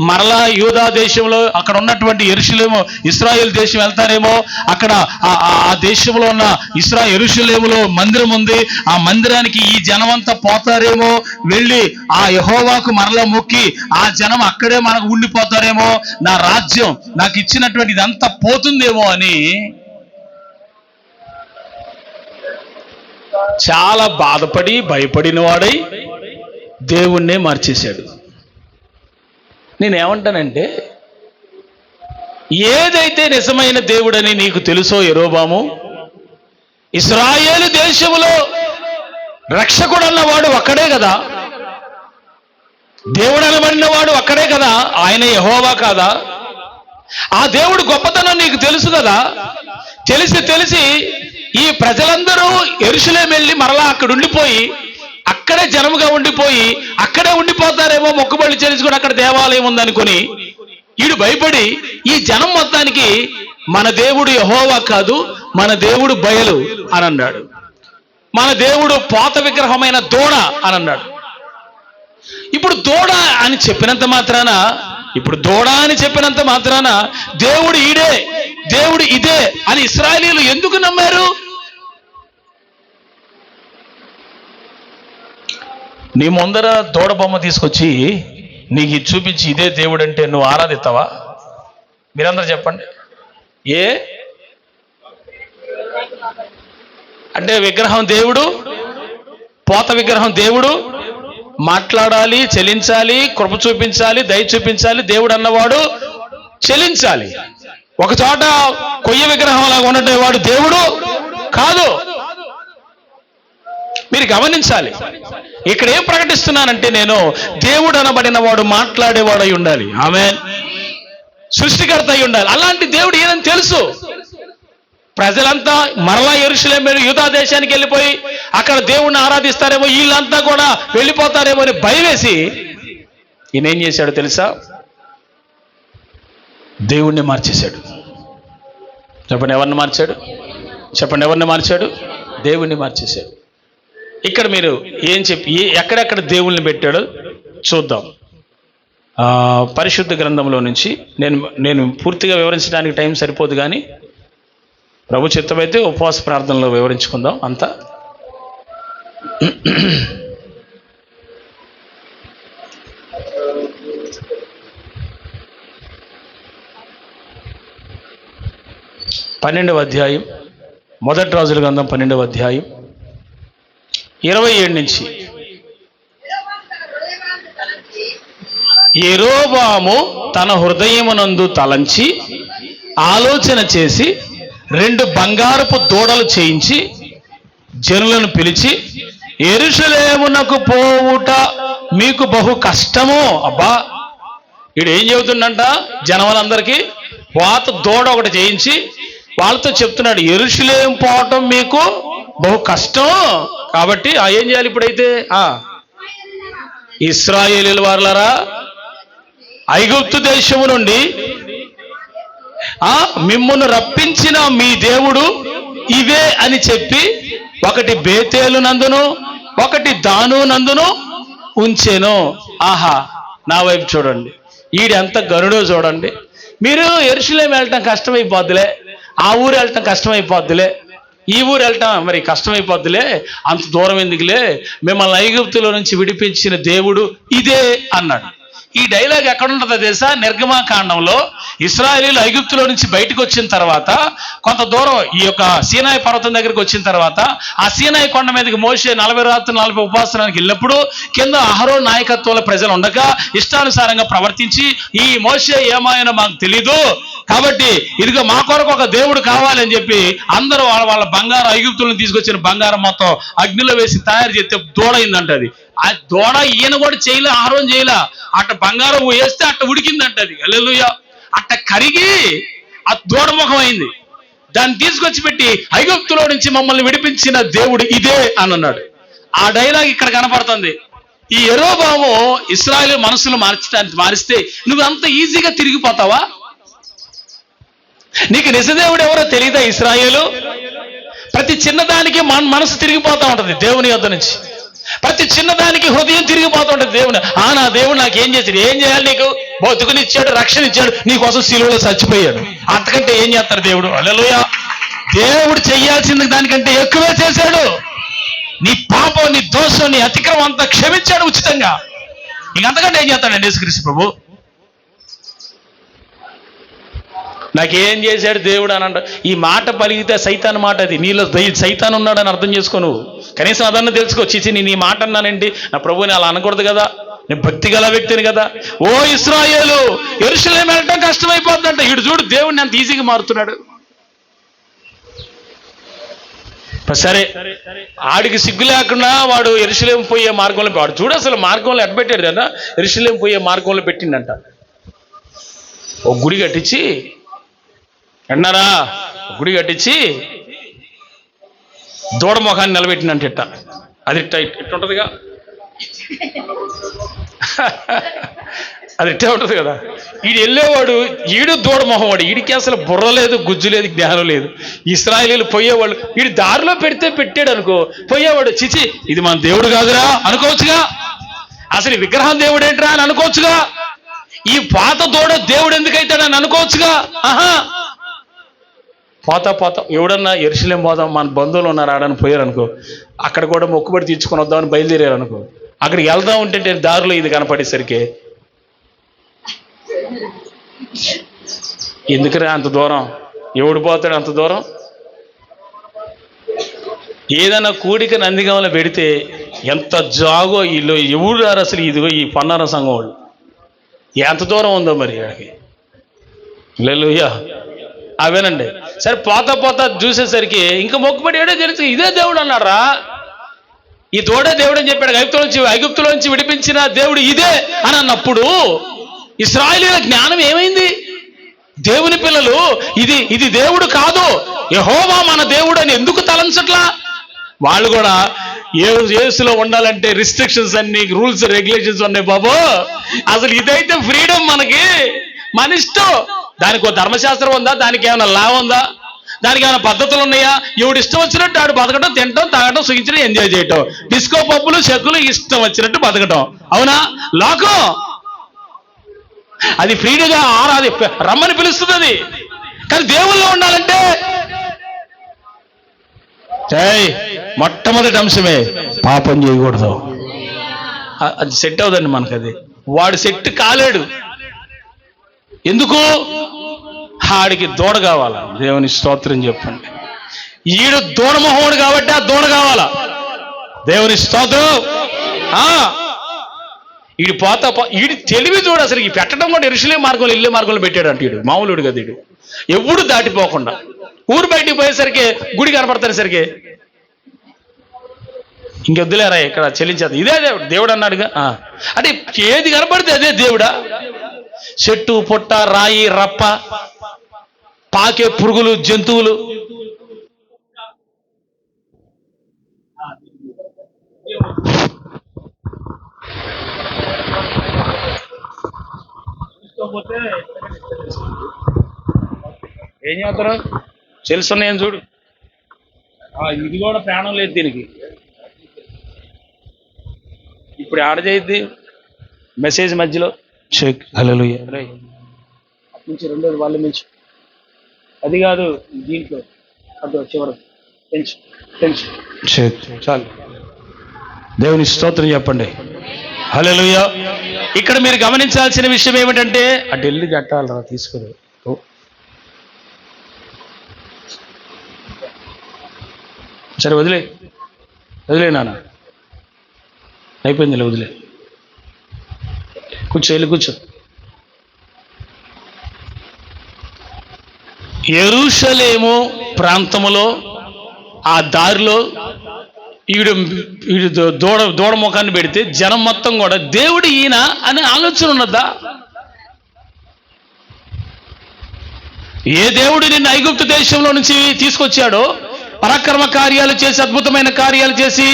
మరలా యూదా దేశంలో అక్కడ ఉన్నటువంటి యెరూషలేము ఇశ్రాయేల్ దేశం వెళ్తారేమో. అక్కడ ఆ దేశంలో ఉన్న యెరూషలేములో మందిరం ఉంది. ఆ మందిరానికి ఈ జనం అంతా పోతారేమో, వెళ్ళి ఆ యెహోవాకు మరలా మొక్కి ఆ జనం అక్కడే మనకు ఉండిపోతారేమో, నా రాజ్యం నాకు ఇచ్చినటువంటి ఇదంతా పోతుందేమో అని చాలా బాధపడి భయపడిన వాడై దేవుణ్ణే మార్చేశాడు. నేనేమంటానంటే, ఏదైతే నిజమైన దేవుడని నీకు తెలుసో యెరోబాము, ఇశ్రాయేలు దేశములో రక్షకుడు అన్నవాడు ఒక్కడే కదా, దేవుడు అనబడిన వాడు ఒక్కడే కదా, ఆయన యెహోవా కాదా? ఆ దేవుడు గొప్పతనం నీకు తెలుసు కదా. తెలిసి ఈ ప్రజలందరూ యెరూషలేము వెళ్ళి మరలా అక్కడ ఉండిపోయి అక్కడే జనముగా ఉండిపోయి అక్కడే ఉండిపోతారేమో, మొక్కుబడులు చెల్లించుకుని అక్కడ దేవాలయం ఉందనుకుని వీడు భయపడి ఈ జనం మొత్తానికి మన దేవుడు యెహోవా కాదు, మన దేవుడు బయలు అని అన్నాడు. మన దేవుడు పోత విగ్రహమైన దూడ అని అన్నాడు. ఇప్పుడు దూడ అని చెప్పినంత మాత్రాన దేవుడు ఈడే, దేవుడు ఇదే అని ఇశ్రాయేలీయులు ఎందుకు నమ్మారు? నీ ముందర దూడ బొమ్మ తీసుకొచ్చి నీకు ఇది చూపించి ఇదే దేవుడు అంటే నువ్వు ఆరాధిస్తావా? మీరందరూ చెప్పండి. అంటే విగ్రహం దేవుడు, పోత విగ్రహం దేవుడు, మాట్లాడాలి, చెల్లించాలి, కృప చూపించాలి, దయ చూపించాలి. దేవుడు అన్నవాడు చెల్లించాలి. ఒక చోట కొయ్య విగ్రహం లాగా ఉండేవాడు దేవుడు కాదు. మీరు గమనించాలి. ఇక్కడ ఏం ప్రకటిస్తున్నానంటే, నేను దేవుడు అనబడిన వాడు మాట్లాడేవాడు అయి ఉండాలి. ఆమేన్. సృష్టికర్త అయి ఉండాలి. అలాంటి దేవుడు ఏదని తెలుసు. ప్రజలంతా మరలా యెరూషలేము యూదా దేశానికి వెళ్ళిపోయి అక్కడ దేవుణ్ణి ఆరాధిస్తారేమో, వీళ్ళంతా కూడా వెళ్ళిపోతారేమో అని భయం వేసి ఈయన ఏం చేశాడు తెలుసా? దేవుణ్ణి మార్చేశాడు. చెప్పండి, ఎవరిని మార్చాడు? దేవుణ్ణి మార్చేశాడు. ఇక్కడ మీరు ఎక్కడెక్కడ దేవుళ్ళని పెట్టాడో చూద్దాం. పరిశుద్ధ గ్రంథంలో నుంచి నేను పూర్తిగా వివరించడానికి టైం సరిపోదు, కానీ ప్రభు చిత్తమైతే ఉపవాస ప్రార్థనలో వివరించుకుందాం అంతా. పన్నెండవ అధ్యాయం, మొదటి రాజుల గ్రంథం 12వ అధ్యాయం 27 నుంచి. యెరోబాము తన హృదయమునందు తలంచి ఆలోచన చేసి 2 బంగారపు దూడలు చేయించి జనులను పిలిచి, యెరూషలేమునకు పోవుట మీకు బహు కష్టము. అబ్బా, వీడు ఏం చెబుతుండంట జనములందరికీ? పాత దూడ ఒకటి చేయించి వాళ్ళతో చెప్తున్నాడు, యెరూషలేము పోవటం మీకు బహు కష్టం, కాబట్టి ఏం చేయాలి ఇప్పుడైతే? ఇశ్రాయేలీయుల వారలారా, ఐగుప్తు దేశము నుండి మిమ్మును రప్పించిన మీ దేవుడు ఇవే అని చెప్పి ఒకటి బేతేలు నందును ఒకటి దాను నందును ఉంచెను. ఆహా, నా వైపు చూడండి, ఈడెంత గరుడో చూడండి. మీరు యెరూషలేము వెళ్ళటం కష్టమైపోద్దులే, ఆ ఊరు వెళ్ళటం కష్టమైపోద్దులే, ఈ ఊరు వెళ్ళటం మరి కష్టమైపోద్దులే, అంత దూరం ఎందుకులే, మిమ్మల్ని ఐగుప్తులో నుంచి విడిపించిన దేవుడు ఇదే అన్నాడు. ఈ డైలాగ్ ఎక్కడ ఉంటుందో తెలుసా? నిర్గమాకాండంలో ఇశ్రాయేలీయులు ఐగుప్తులో నుంచి బయటకు వచ్చిన తర్వాత కొంత దూరం ఈ యొక్క సీనాయి పర్వతం దగ్గరికి వచ్చిన తర్వాత ఆ సీనాయి కొండ మీదకి మోషే 40 రాత్రులు 40 ఉపవాసానికి వెళ్ళినప్పుడు కింద అహరోను నాయకత్వంలో ప్రజలు ఉండగా ఇష్టానుసారంగా ప్రవర్తించి ఈ మోషే ఏమాయనో మాకు తెలీదు, కాబట్టి ఇదిగో మా కొరకు ఒక దేవుడు కావాలని చెప్పి అందరూ వాళ్ళ బంగారం, ఐగుప్తులను తీసుకొచ్చిన బంగారం మొత్తం అగ్నిలో వేసి తయారు చేస్తే దూడైందంట. అది ఆ దూడ ఈయన కూడా చేయలే, అహరోను చేయలే, అట్ట బంగారం వేస్తే అట్ట ఉడికిందంట. అది హల్లెలూయా. అట్ట కరిగి ఆ దూడ ముఖం అయింది. దాన్ని తీసుకొచ్చి పెట్టి ఐగుప్తులో నుంచి మమ్మల్ని విడిపించిన దేవుడు ఇదే అని అన్నాడు. ఆ డైలాగ్ ఇక్కడ కనపడుతుంది. ఈ యెరోబాము ఇశ్రాయేలు మనసులు మారిస్తే నువ్వు అంత ఈజీగా తిరిగిపోతావా? నీకు నిజదేవుడు ఎవరో తెలియదా? ఇశ్రాయేలు ప్రతి చిన్నదానికి మనసు తిరిగిపోతా ఉంటది దేవుని యొద్ద నుంచి. ప్రతి చిన్నదానికి హృదయం తిరిగిపోతూ ఉంటుంది దేవుని. నా దేవుడు నాకు ఏం చేశాడు? ఏం చేయాలి? నీకు బతుకునిచ్చాడు, రక్షణ ఇచ్చాడు, నీకోసం శిలువలో చచ్చిపోయాడు. అంతకంటే ఏం చేస్తాడు దేవుడు? హల్లెలూయా. దేవుడు చెయ్యాల్సింది దానికంటే ఎక్కువే చేశాడు. నీ పాపం, నీ దోషం, నీ అతిక్రమం అంతా క్షమించాడు ఉచితంగా. ఇంకంతకంటే ఏం చేస్తాడండి యేసుక్రీస్తు ప్రభు? నాకేం చేశాడు దేవుడు అని అంట. ఈ మాట పలిగితే సైతాన్ మాట. అది నీలో సైతాన్ ఉన్నాడని అర్థం చేసుకో. నువ్వు కనీసం అదన్నా తెలుసుకో. చిచి నేను ఈ మాట అన్నానండి, నా ప్రభుని అలా అనకూడదు కదా, నేను భక్తి గల వ్యక్తిని కదా. ఓ ఇశ్రాయేలు, యెరూషలేము వెళ్ళటం కష్టమైపోతుందంట. ఇటు చూడు దేవుడిని అంత ఈజీగా మారుతున్నాడు. సరే, ఆడికి సిగ్గు లేకుండా వాడు యెరూషలేము పోయే మార్గంలో, వాడు చూడు అసలు మార్గంలో ఎట్ట పెట్టాడు కదా, యెరూషలేము పోయే మార్గంలో పెట్టిండంట. ఓ గుడి కట్టించి అన్నారా, గుడి కట్టించి దూడ ముఖాన్ని నిలబెట్టినంట. ఇట్ట అది ఇట్ట ఉంటుందిగా, అది ఇట్టే ఉంటుంది కదా. ఈడు వెళ్ళేవాడు, ఈడు దూడ మొహం వాడు, ఈడికి అసలు బుర్ర లేదు, గుజ్జు లేదు, జ్ఞానం లేదు. ఇశ్రాయేలీయులు పోయేవాళ్ళు, వీడు దారిలో పెడితే పెట్టాడు అనుకో, పోయేవాడు చిచి ఇది మన దేవుడు కాదురా అనుకోవచ్చుగా. అసలు విగ్రహం దేవుడు ఏంట్రా అని అనుకోవచ్చుగా. ఈ పాత దూడ దేవుడు ఎందుకైతాడని అనుకోవచ్చుగా. పోతా ఎవడన్నా యెరూషలేము పోదాం, మన బంధువులు ఉన్నారు ఆడని పోయారు అనుకో, అక్కడ కూడా మొక్కుబడి తీర్చుకొని వద్దామని బయలుదేరారు అనుకో, అక్కడికి వెళ్దాం ఉంటే దారిలో ఇది కనపడేసరికి ఎందుకురా అంత దూరం, ఎవడు పోతాడు అంత దూరం? ఏదైనా కూడిక నందిగామలో పెడితే ఎంత జాగో వీళ్ళు ఎవరు రారు అసలు. ఇదిగో ఈ పన్నారం సంఘం వాళ్ళు ఎంత దూరం ఉందో మరి అక్కడికి. హల్లెలూయా. అవేనండి. సరే, పోతా చూసేసరికి ఇంకా మొక్కుబడి ఏడో తెలుసు, ఇదే దేవుడు అన్నారా, ఈ తోడే దేవుడు అని చెప్పాడు. ఐగుప్తులోంచి విడిపించిన దేవుడు ఇదే అని అన్నప్పుడు ఇశ్రాయేలీయుల జ్ఞానం ఏమైంది? దేవుని పిల్లలు ఇది దేవుడు కాదు, యెహోవా మన దేవుడు అని ఎందుకు తలంచట్లా? వాళ్ళు కూడా యేసులో ఉండాలంటే రిస్ట్రిక్షన్స్ అన్ని, రూల్స్ రెగ్యులేషన్స్ ఉన్నాయి బాబు. అసలు ఇదైతే ఫ్రీడమ్ మనకి, మన ఇష్టం. దానికి ఒక ధర్మశాస్త్రం ఉందా? దానికి ఏమైనా లా ఉందా? దానికి ఏమైనా పద్ధతులు ఉన్నాయా? ఎవడు ఇష్టం వచ్చినట్టు ఆడు బతకటం, తినటం, తాగటం, సుఖించడం, ఎంజాయ్ చేయటం, డిస్కో పబ్బులు, చెక్కులు, ఇష్టం వచ్చినట్టు బతకటం. అవునా? లోకం అది ఫ్రీగా అది రమ్మని పిలుస్తుంది. అది కానీ దేవుల్లో ఉండాలంటే మొట్టమొదటి అంశమే పాపం చేయకూడదు. అది సెట్ అవుదండి మనకు. అది వాడు సెట్ కాలేడు. ఎందుకు? ఆడికి దూడ కావాలా? దేవుని స్తోత్రం చెప్పండి. ఈడు దూడమోహముడు కాబట్టి ఆ దూడ కావాలా? దేవుని స్తోత్రం. ఈడు ఈడు తెలివి చూడు. అసలు ఈ పెట్టడం కూడా యెరూషలేము మార్గంలో, ఇల్లే మార్గంలో పెట్టాడంట. ఈడు మామూలుడు కదా. ఈడు ఎప్పుడు దాటిపోకుండా ఊరు బయటికి పోయేసరికి గుడి కనపడతానేసరికి ఇంకొద్దులేరా ఇక్కడ చెల్లించేది, ఇదే దేవుడు అన్నాడుగా. అంటే ఏది కనపడితే అదే దేవుడా? చెట్టు, పుట్ట, రాయి, రప్ప, పాకే పురుగులు, జంతువులు, ఏం చేస్తారు? తెలుసున్నాయని చూడు. ఇది కూడా ప్రాణం లేదు దీనికి. ఇప్పుడు ఆడ చేయద్ది మెసేజ్ మధ్యలో చెక్. హల్లెలూయా. నుంచి రెండోది వాళ్ళు మించు, అది కాదు దీంట్లో అటు చివరి పెంచు చెక్ చాలు. దేవుని స్తోత్రం చెప్పండి. హల్లెలూయా. ఇక్కడ మీరు గమనించాల్సిన విషయం ఏమిటంటే ఆ ఢిల్లీ కట్టాలరా తీసుకుని సరే వదిలే నాన్న అయిపోయింది వదిలే కూర్చో వెళ్ళి కూర్చో. యెరూషలేము ప్రాంతములో ఆ దారిలో వీడు దూడ ముఖాన్ని పెడితే జనం మొత్తం కూడా దేవుడు ఈయన అనే ఆలోచన ఉన్నదా? ఏ దేవుడు నిన్ను ఐగుప్తు దేశంలో నుంచి తీసుకొచ్చాడో, పరాక్రమ కార్యాలు చేసి, అద్భుతమైన కార్యాలు చేసి,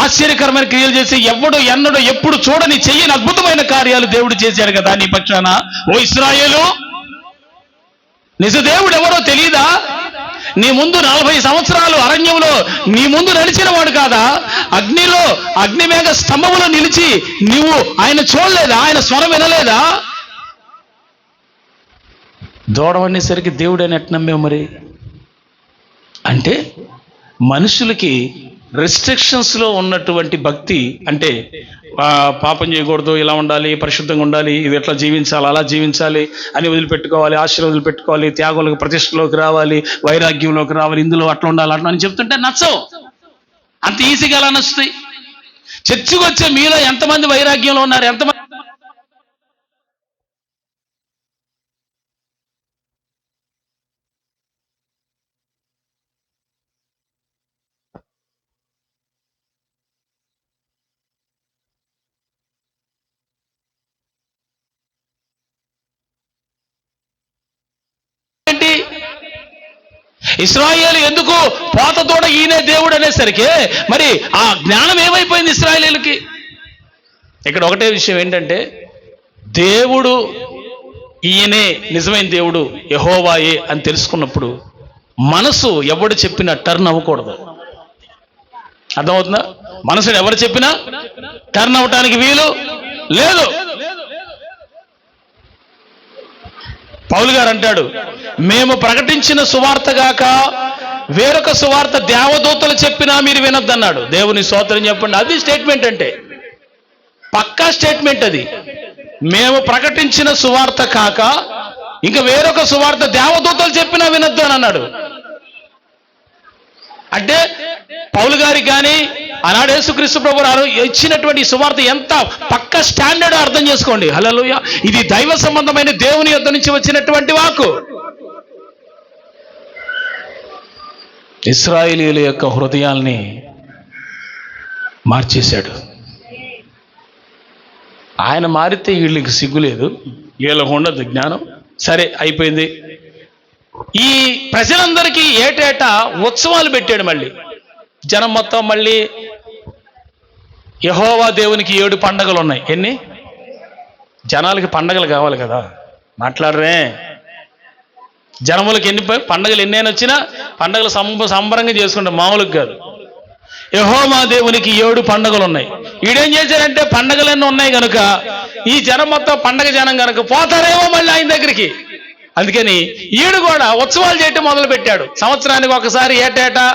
ఆశ్చర్యకరమైన క్రియలు చేసి, ఎవ్వడు ఎన్నడో ఎప్పుడు చూడని చెయ్యని అద్భుతమైన కార్యాలు దేవుడు చేశాడు కదా నీ పక్షాన. ఓ ఇశ్రాయేలు, నిజ దేవుడు ఎవరో తెలియదా? నీ ముందు 40 సంవత్సరాలు అరణ్యంలో నీ ముందు నడిచిన వాడు కాదా? అగ్నిలో అగ్నిమేఘ స్తంభములో నిలిచి నువ్వు ఆయన చూడలేదా? ఆయన స్వరం వినలేదా? దూడవనేసరికి దేవుడు అని ఎట్లా నమ్మావు మరి? అంటే మనుషులకి రెస్ట్రిక్షన్స్లో ఉన్నటువంటి భక్తి, అంటే పాపం చేయకూడదు, ఇలా ఉండాలి, పరిశుద్ధంగా ఉండాలి, ఇది ఎట్లా జీవించాలి, అలా జీవించాలి అని వదిలిపెట్టుకోవాలి, ఆశలు వదిలిపెట్టుకోవాలి, త్యాగులకు ప్రతిష్టలోకి రావాలి, వైరాగ్యంలోకి రావాలి, ఇందులో అట్లా ఉండాలి అట్లా అని చెప్తుంటే నచ్చవు. అంత ఈజీగా ఎలా నచ్చుతాయి? చర్చికి వచ్చే మీలో ఎంతమంది వైరాగ్యంలో ఉన్నారు? ఎంతమంది ఇశ్రాయేలు ఎందుకు పోతతోడ ఈయనే దేవుడు అనేసరికి మరి ఆ జ్ఞానం ఏమైపోయింది ఇశ్రాయేలుకి? ఇక్కడ ఒకటే విషయం ఏంటంటే, దేవుడు ఈయనే నిజమైన దేవుడు, యెహోవాయే అని తెలుసుకున్నప్పుడు మనసు ఎవడు చెప్పినా టర్న్ అవ్వకూడదు. అర్థమవుతుందా? మనసుని ఎవరు చెప్పినా టర్న్ అవ్వటానికి వీలు లేదు. పౌలు గారు అంటాడు, మేము ప్రకటించిన సువార్త గాక వేరొక సువార్త దేవదూతలు చెప్పినా మీరు వినొద్దన్నాడు. దేవుని స్తోత్రం చెప్పండి. అది స్టేట్మెంట్, అంటే పక్కా స్టేట్మెంట్ అది. మేము ప్రకటించిన సువార్త కాక ఇంకా వేరొక సువార్త దేవదూతలు చెప్పినా వినొద్దు అని అన్నాడు. అంటే పౌలు గారికి కానీ ఆనాడు యేసుక్రీస్తు ప్రభువు ఇచ్చినటువంటి సువార్త ఎంత పక్క స్టాండర్డ్ అర్థం చేసుకోండి. హల్లెలూయా. ఇది దైవ సంబంధమైన దేవుని యొద్ద నుంచి వచ్చినటువంటి వాక్కు. ఇశ్రాయేలీయుల యొక్క హృదయాల్ని మార్చేశాడు. ఆయన మారితే వీళ్ళకి సిగ్గులేదు, వీళ్ళకు ఉండదు జ్ఞానం. సరే అయిపోయింది. ఈ ప్రజలందరికీ ఏటేటా ఉత్సవాలు పెట్టాడు. మళ్ళీ జనం మొత్తం మళ్ళీ యెహోవా దేవునికి 7 పండగలు ఉన్నాయి. ఎన్ని? జనాలకి పండగలు కావాలి కదా, మాట్లాడరే. జనములకి ఎన్ని పండగలు ఎన్నైనా వచ్చినా పండగలు సంబరంగా చేసుకుంటాం, మామూలుగా కాదు. యెహోవా దేవునికి 7 పండగలు ఉన్నాయి. ఈడేం చేశారంటే పండగలన్నీ ఉన్నాయి కనుక ఈ జనం మొత్తం పండగ జనం కనుక పోతారేమో మళ్ళీ ఆయన దగ్గరికి. అందుకని ఈడు కూడా ఉత్సవాలు చేయటం మొదలు పెట్టాడు. సంవత్సరానికి ఒకసారి ఏటేటా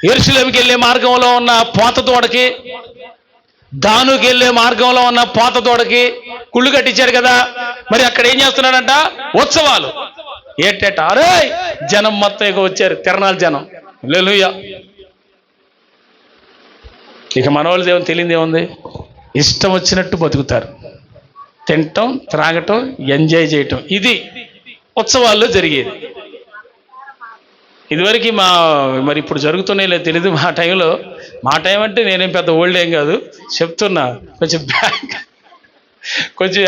యెరూషలేముకి వెళ్ళే మార్గంలో ఉన్న పోత తోడకి, దానుకి వెళ్ళే మార్గంలో ఉన్న పోత తోడకి కుళ్ళు కట్టించాడు కదా. మరి అక్కడ ఏం చేస్తున్నాడంట? ఉత్సవాలు. ఏటేటా అరే జనం మొత్తం ఇక వచ్చారు, తిరణాల జనం. హల్లెలూయా. ఇక మనవాళ్ళు దేవుని తెలియదు ఏముంది, ఇష్టం వచ్చినట్టు బతుకుతారు, తినటం, త్రాగటం, ఎంజాయ్ చేయటం, ఇది ఉత్సవాల్లో జరిగేది. ఇదివరకు మరి ఇప్పుడు జరుగుతున్నాయి లేదు తెలీదు. మా టైం అంటే నేనేం పెద్ద ఓల్డ్ ఏం కాదు, చెప్తున్నా. కొంచెం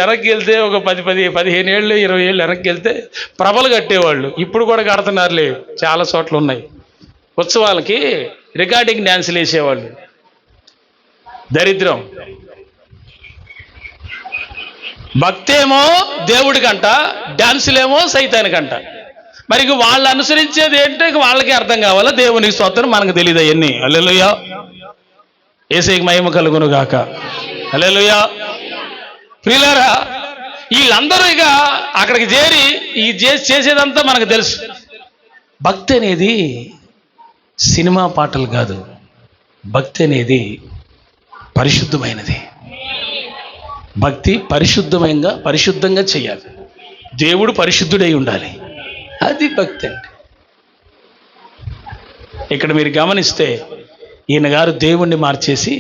వెనక్కి వెళ్తే ఒక 15 ఏళ్ళు 20 ఏళ్ళు వెనక్కి వెళ్తే ప్రభలు కట్టేవాళ్ళు. ఇప్పుడు కూడా కడుతున్నారులే, చాలా చోట్ల ఉన్నాయి. ఉత్సవాలకి రికార్డింగ్ డ్యాన్సులు వేసేవాళ్ళు. దరిద్రం. భక్తేమో దేవుడికంట, డాన్సులేమో సైతానికంట. మరి వాళ్ళు అనుసరించేది ఏంటో ఇక వాళ్ళకి అర్థం కావాలా? దేవునికి స్తోత్రం, మనకు తెలియదు అవన్నీ. హల్లెలూయా. యేసుకి మహిమ కలుగును గాక. హల్లెలూయా. ప్రియులారా, వీళ్ళందరూ ఇక అక్కడికి చేరి ఈ చేసేదంతా మనకు తెలుసు. భక్తి అనేది సినిమా పాటలు కాదు, భక్తి అనేది పరిశుద్ధమైనది. భక్తి పరిశుద్ధంగా చేయాలి. దేవుడు పరిశుద్ధుడై ఉండాలి. అది భక్తి అంటే. ఇక్కడ మీరు గమనిస్తే ఈయన గారు దేవుణ్ణి మార్చేసి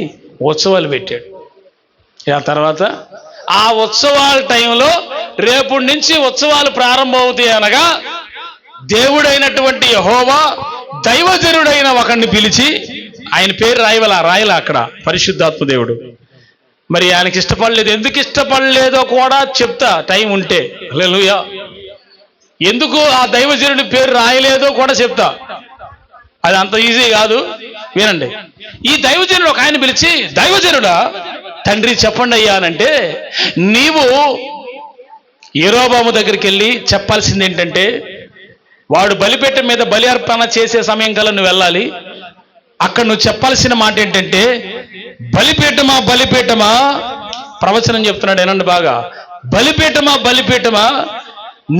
ఉత్సవాలు పెట్టాడు. ఆ తర్వాత ఆ ఉత్సవాల టైంలో రేపటి నుంచి ఉత్సవాలు ప్రారంభమవుతాయి అనగా దేవుడైనటువంటి యెహోవా దైవజనుడైన ఒకడిని పిలిచి, ఆయన పేరు రాయలా అక్కడ పరిశుద్ధాత్మ దేవుడు. మరి ఆయనకి ఇష్టపడలేదు. ఎందుకు ఇష్టపడలేదో కూడా చెప్తా టైం ఉంటే. హల్లెలూయా. ఎందుకు ఆ దైవజనుడి పేరు రాయలేదో కూడా చెప్తా. అది అంత ఈజీ కాదు, వినండి. ఈ దైవజనుడు ఒక ఆయన పిలిచి, దైవజనుడా తండ్రి చెప్పండి అయ్యా అనంటే, నీవు యెరోబాము దగ్గరికి వెళ్ళి చెప్పాల్సింది ఏంటంటే, వాడు బలిపీఠం మీద బలి అర్పణ చేసే సమయం కల్లా నువ్వు వెళ్ళాలి. అక్కడ నువ్వు చెప్పాల్సిన మాట ఏంటంటే, బలిపీఠమా ప్రవచనం చెప్తున్నాడు, ఏనండి బాగా. బలిపీఠమా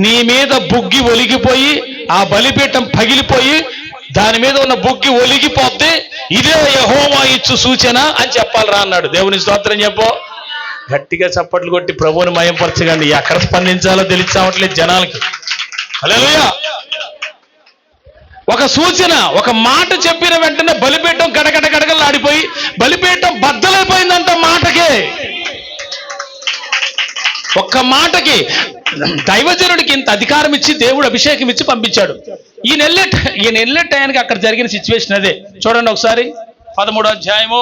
నీ మీద బుగ్గి ఒలిగిపోయి ఆ బలిపీఠం పగిలిపోయి దాని మీద ఉన్న బుగ్గి ఒలిగిపోతే ఇదే యెహోవా ఇచ్చు సూచన అని చెప్పాలిరా అన్నాడు. దేవుని స్తోత్రం చెప్పు. గట్టిగా చప్పట్లు కొట్టి ప్రభువుని మయంపరచకండి. ఎక్కడ స్పందించాలో తెలిసావట్లేదు జనాలకి. హల్లెలూయా. ఒక సూచన, ఒక మాట చెప్పిన వెంటనే బలిపీఠం గడగడలాడిపోయి బలిపీఠం బద్దలైపోయిందంట మాటకే. ఒక్క మాటకి దైవజనుడికి ఇంత అధికారం ఇచ్చి దేవుడు అభిషేకం ఇచ్చి పంపించాడు. ఈయన వెళ్ళే టయానికి అక్కడ జరిగిన సిచ్యువేషన్ అదే. చూడండి ఒకసారి 13వ అధ్యాయము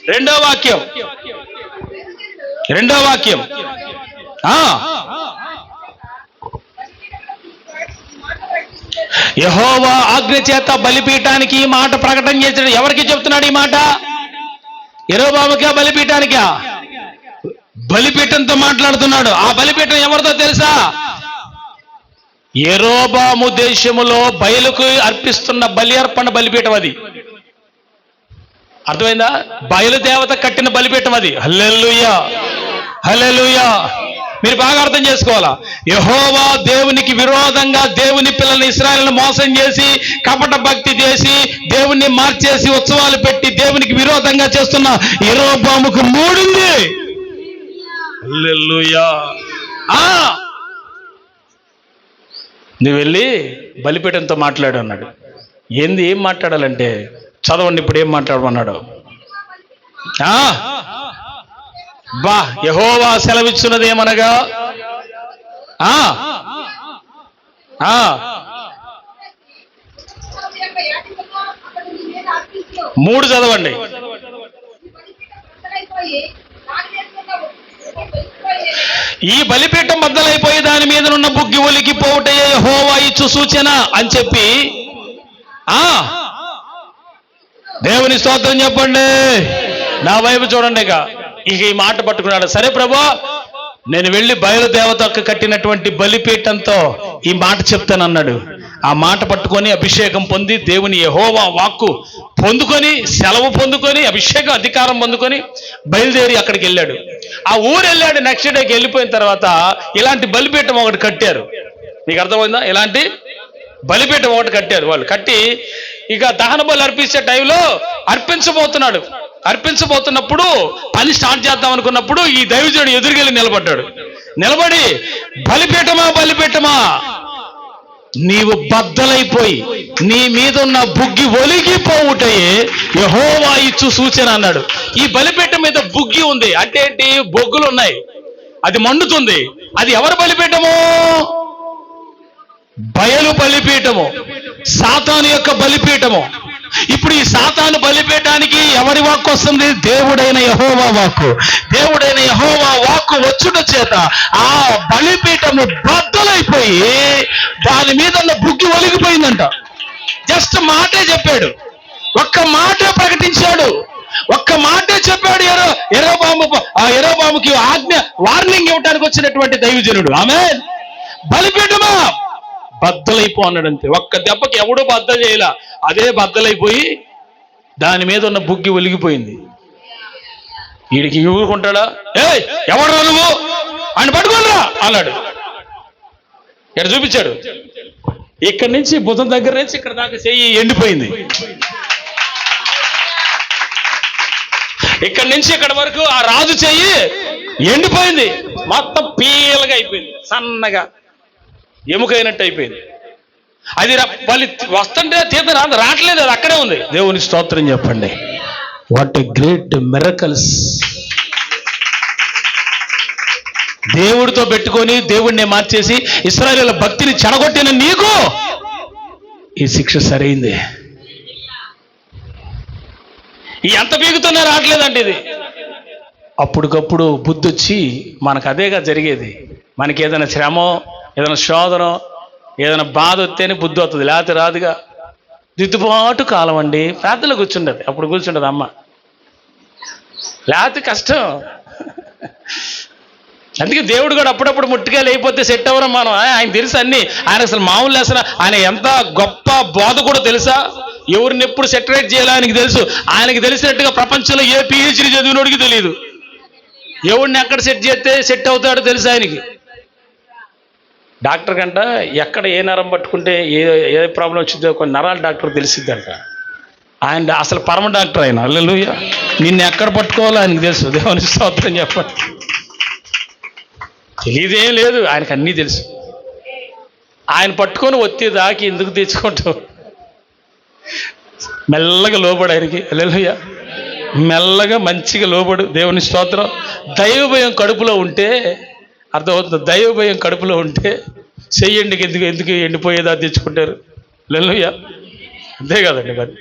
2వ వాక్యం. యెహోవా ఆజ్ఞ చేత బలిపీఠానికి ఈ మాట ప్రకటన చేశాడు. ఎవరికి చెప్తున్నాడు ఈ మాట? యెరోబాముకా బలిపీఠానికా? బలిపీఠంతో మాట్లాడుతున్నాడు. ఆ బలిపీఠం ఎవరితో తెలుసా? యెరోబాము దేశములో బయలుకు అర్పిస్తున్న బలి అర్పణ బలిపీఠం అది. అర్థమైందా? బయలుదేవత కట్టిన బలిపీఠం అది. హల్లెలూయా, హల్లెలూయా. మీరు బాగా అర్థం చేసుకోవాలా. యెహోవా దేవునికి విరోధంగా దేవుని పిల్లల్ని ఇశ్రాయేలును మోసం చేసి కపట భక్తి చేసి దేవుణ్ణి మార్చేసి ఉత్సవాలు పెట్టి దేవునికి విరోధంగా చేస్తున్న యెరోబాముకు మూడింది. హల్లెలూయా. నువ్వు వెళ్ళి బలిపీఠంతో మాట్లాడు అన్నాడు. ఏం మాట్లాడాలంటే చదవండి ఇప్పుడు ఏం మాట్లాడమన్నాడు. యెహోవా సెలవిచ్చున్నదేమనగా 3 చదవండి. ఈ బలిపీఠం బద్దలైపోయి దాని మీద ఉన్న బుగ్గి ఒలికిపోవుటే యెహోవా ఇచ్చు సూచన అని చెప్పి దేవుని స్తోత్రం చెప్పండి. నా వైపు చూడండి. ఇక ఈ మాట పట్టుకున్నాడు. సరే ప్రభా, నేను వెళ్ళి బయలుదేవతకు కట్టినటువంటి బలిపీఠంతో ఈ మాట చెప్తానన్నాడు. ఆ మాట పట్టుకొని అభిషేకం పొంది దేవుని యెహోవా వాక్కు పొందుకొని సెలవు పొందుకొని అభిషేకం అధికారం పొందుకొని బయలుదేరి అక్కడికి వెళ్ళాడు. ఆ ఊరు వెళ్ళాడు. నెక్స్ట్ డేకి వెళ్ళిపోయిన తర్వాత ఇలాంటి బలిపీఠం ఒకటి కట్టారు. నీకు అర్థమైందా? ఇలాంటి బలిపీఠం ఒకటి కట్టారు. వాళ్ళు కట్టి ఇక దహన బలి అర్పించే టైంలో అర్పించబోతున్నప్పుడు పని స్టార్ట్ చేద్దాం అనుకున్నప్పుడు ఈ దైవజనుడు ఎదురుకెళ్ళి నిలబడ్డాడు. నిలబడి బలిపీఠమా నీవు బద్దలైపోయి నీ మీద ఉన్న బుగ్గి ఒలిగిపోవుటయే యెహోవా ఇచ్చు సూచన అన్నాడు. ఈ బలిపీఠం మీద బుగ్గి ఉంది అంటే ఏంటి? బొగ్గులు ఉన్నాయి, అది మండుతుంది. అది ఎవరి బలిపీఠము? బయలు బలిపీఠము, సాతాను యొక్క బలిపీఠము. ఇప్పుడు ఈ సాతాను బలిపీఠానికి ఎవరి వాక్కు వస్తుంది? దేవుడైన యెహోవా వాక్కు. దేవుడైన యెహోవా వాక్కు వచ్చుట చేత ఆ బలిపీఠము బద్దలైపోయి దాని మీద ఉన్న బుగ్గి ఒలిగిపోయిందంట. జస్ట్ మాటే చెప్పాడు, ఒక్క మాటే ప్రకటించాడు, ఒక్క మాటే చెప్పాడు. యెరోబాముకి వార్నింగ్ ఇవ్వడానికి వచ్చినటువంటి దైవజనుడు. ఆమేన్. బలిపీఠమా బద్దలైపో అన్నాడు అంతే. ఒక్క దెబ్బకి ఎవడూ బద్దలు చేయలా, అదే బద్దలైపోయి దాని మీద ఉన్న బుగ్గి ఒలిగిపోయింది. వీడికి ఊరుకుంటాడా? ఎవరు నువ్వు అని పట్టుకోరా అన్నాడు. ఇక్కడ చూపించాడు. ఇక్కడి నుంచి భుజం దగ్గర నుంచి ఇక్కడ దాకా చెయ్యి ఎండిపోయింది. ఇక్కడి నుంచి ఇక్కడ వరకు ఆ రాజు చెయ్యి ఎండిపోయింది, మొత్తం పీలగా అయిపోయింది, సన్నగా ఎముకైనట్టు అయిపోయింది. అది వాళ్ళు వస్తుంటే తీర్థం రావట్లేదు, అది అక్కడే ఉంది. దేవుని స్తోత్రం చెప్పండి. What a great miracles. దేవుడితో పెట్టుకొని దేవుడిని మార్చేసి ఇశ్రాయేలీయుల భక్తిని చెడగొట్టిన నీకు ఈ శిక్ష సరైంది. ఎంత పీకుతున్నా రావట్లేదండి ఇది. అప్పటికప్పుడు బుద్ధి వచ్చి మనకు అదేగా జరిగేది. మనకి ఏదైనా శ్రమో, ఏదైనా శోధనో, ఏదైనా బాధ వస్తేనే బుద్ధి వస్తుంది, లేకపోతే రాదుగా. దిద్దుబాటు కాలం అండి. ప్రార్థనలో కూర్చుండదు, అప్పుడు కూర్చుండదు అమ్మ, లేకపోతే కష్టం. అందుకే దేవుడు కూడా అప్పుడప్పుడు ముట్టిగా లేకపోతే సెట్ అవ్వరం మనం. ఆయన తెలుసు అన్ని. ఆయన అసలు మామూలు అసలు ఆయన ఎంత గొప్ప బోధ కూడా తెలుసా. ఎవరిని ఎప్పుడు సెటరేట్ చేయాలో ఆయనకి తెలుసు. ఆయనకి తెలిసినట్టుగా ప్రపంచంలో ఏ పిహెచ్డి చదివినోడికి తెలియదు. ఎవరిని ఎక్కడ సెట్ చేస్తే సెట్ అవుతాడో తెలుసు ఆయనకి. డాక్టర్ కంట ఎక్కడ ఏ నరం పట్టుకుంటే ఏ ప్రాబ్లం వచ్చిందో కొన్ని నరాల డాక్టర్ తెలిసిద్దంట. ఆయన అసలు పరమ డాక్టర్ ఆయన. హల్లెలూయా. నిన్ను ఎక్కడ పట్టుకోవాలో ఆయనకి తెలుసు. దేవుని స్తోత్రం చెప్పండి. తెలియదేం లేదు, ఆయనకు అన్నీ తెలుసు. ఆయన పట్టుకొని ఒత్తి దాకి ఎందుకు తెచ్చుకుంటావు? మెల్లగా లోబడు ఆయనకి. హల్లెలూయా. మెల్లగా మంచిగా లోబడు. దేవుని స్తోత్రం. దైవ భయం కడుపులో ఉంటే అర్థమవుతుంది. దైవ భయం కడుపులో ఉంటే చెయ్యండి ఎందుకు ఎండిపోయేదా తెచ్చుకుంటారు. హల్లెలూయా. అంతే కదండి. కాదు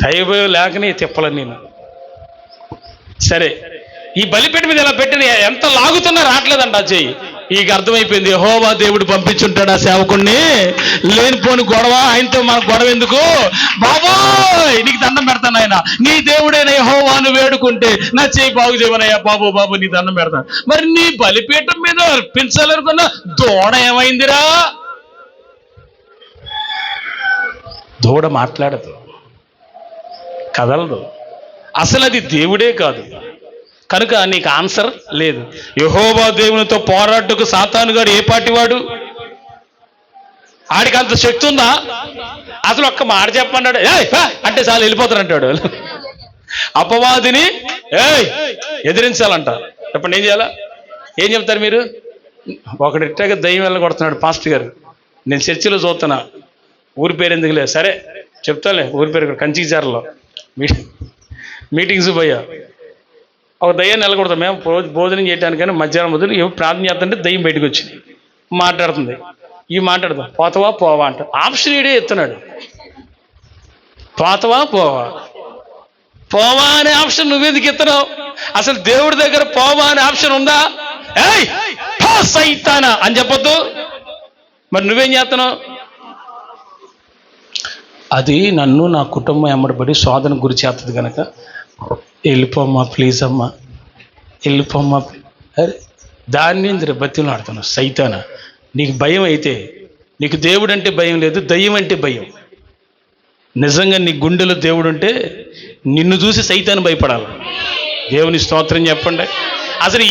దైవ భయం లేకనే తిప్పలని నేను. సరే, ఈ బలిపీఠ మీద ఇలా పెట్టిన ఎంత లాగుతున్నా రావట్లేదంట ఆ చెయ్యి. ఈక అర్థమైపోయింది, యెహోవా దేవుడు పంపించుంటాడు ఆ సేవకుణ్ణి. లేనిపోని గొడవ, ఆయనతో మన గొడవ ఎందుకు బాబోయ్, నీకు దండం పెడతాను ఆయన, నీ దేవుడైన యెహోవాను వేడుకుంటే నా చెయ్యి బాగు చేయమనయ్యా బాబు నీ దండం పెడతాను. మరి నీ బలిపీఠం మీద అర్పించాలనుకున్న దూడ ఏమైందిరా? దూడ మాట్లాడదు, కదలదు, అసలు అది దేవుడే కాదు. కనుక నీకు ఆన్సర్ లేదు. యెహోవా దేవునితో పోరాటకు సాతాను గారు ఏ పాటివాడు? ఆడికి అంత శక్తి ఉందా? అసలు ఒక్క మాట చెప్పన్నాడు అంటే చాలు వెళ్ళిపోతారంటాడు. అపవాదిని ఎదిరించాలంట. చెప్పండి, ఏం చేయాలా? ఏం చెప్తారు మీరు? ఒకటి ఇట్టాగా దయ్యం వెళ్ళగొడుతున్నాడు పాస్టర్ గారు. నేను చర్చిలో చూస్తున్నా, ఊరి పేరు ఎందుకు లేదు, సరే చెప్తాలే. ఊరి పేరు కంచిచారలో మీటింగ్స్ పోయా, ఒక దయ్యాన్ని నిలకూడదు. మేము భోజనం చేయడానికని మధ్యాహ్నం వదిలి ప్రార్థన చేస్తుంటే దయ్యం బయటకు వచ్చింది, మాట్లాడుతుంది. మాట్లాడదాం, పోతవా పోవా అంట. ఆప్షన్ ఈడే ఎత్తున్నాడు. పోతవా పోవా అనే ఆప్షన్ నువ్వెందుకు ఎత్తున్నావు? అసలు దేవుడి దగ్గర పోవా అనే ఆప్షన్ ఉందా? సైతానా అని చెప్పొద్దు. మరి నువ్వేం చేస్తున్నావు? అది నన్ను నా కుటుంబం ఎమ్మడబడి శోధన గురి చేస్తుంది కనుక వెళ్ళిపోమ్మా ప్లీజ్ అమ్మా, వెళ్ళిపోమ్మా. అరే దాన్ని బతిలో ఆడుతున్నావు. సైతానా, నీకు భయం అయితే, నీకు దేవుడు అంటే భయం లేదు, దయ్యం అంటే భయం. నిజంగా నీ గుండెలో దేవుడు ఉంటే నిన్ను చూసి సైతాను భయపడాలి. దేవుని స్తోత్రం చెప్పండి. అసలు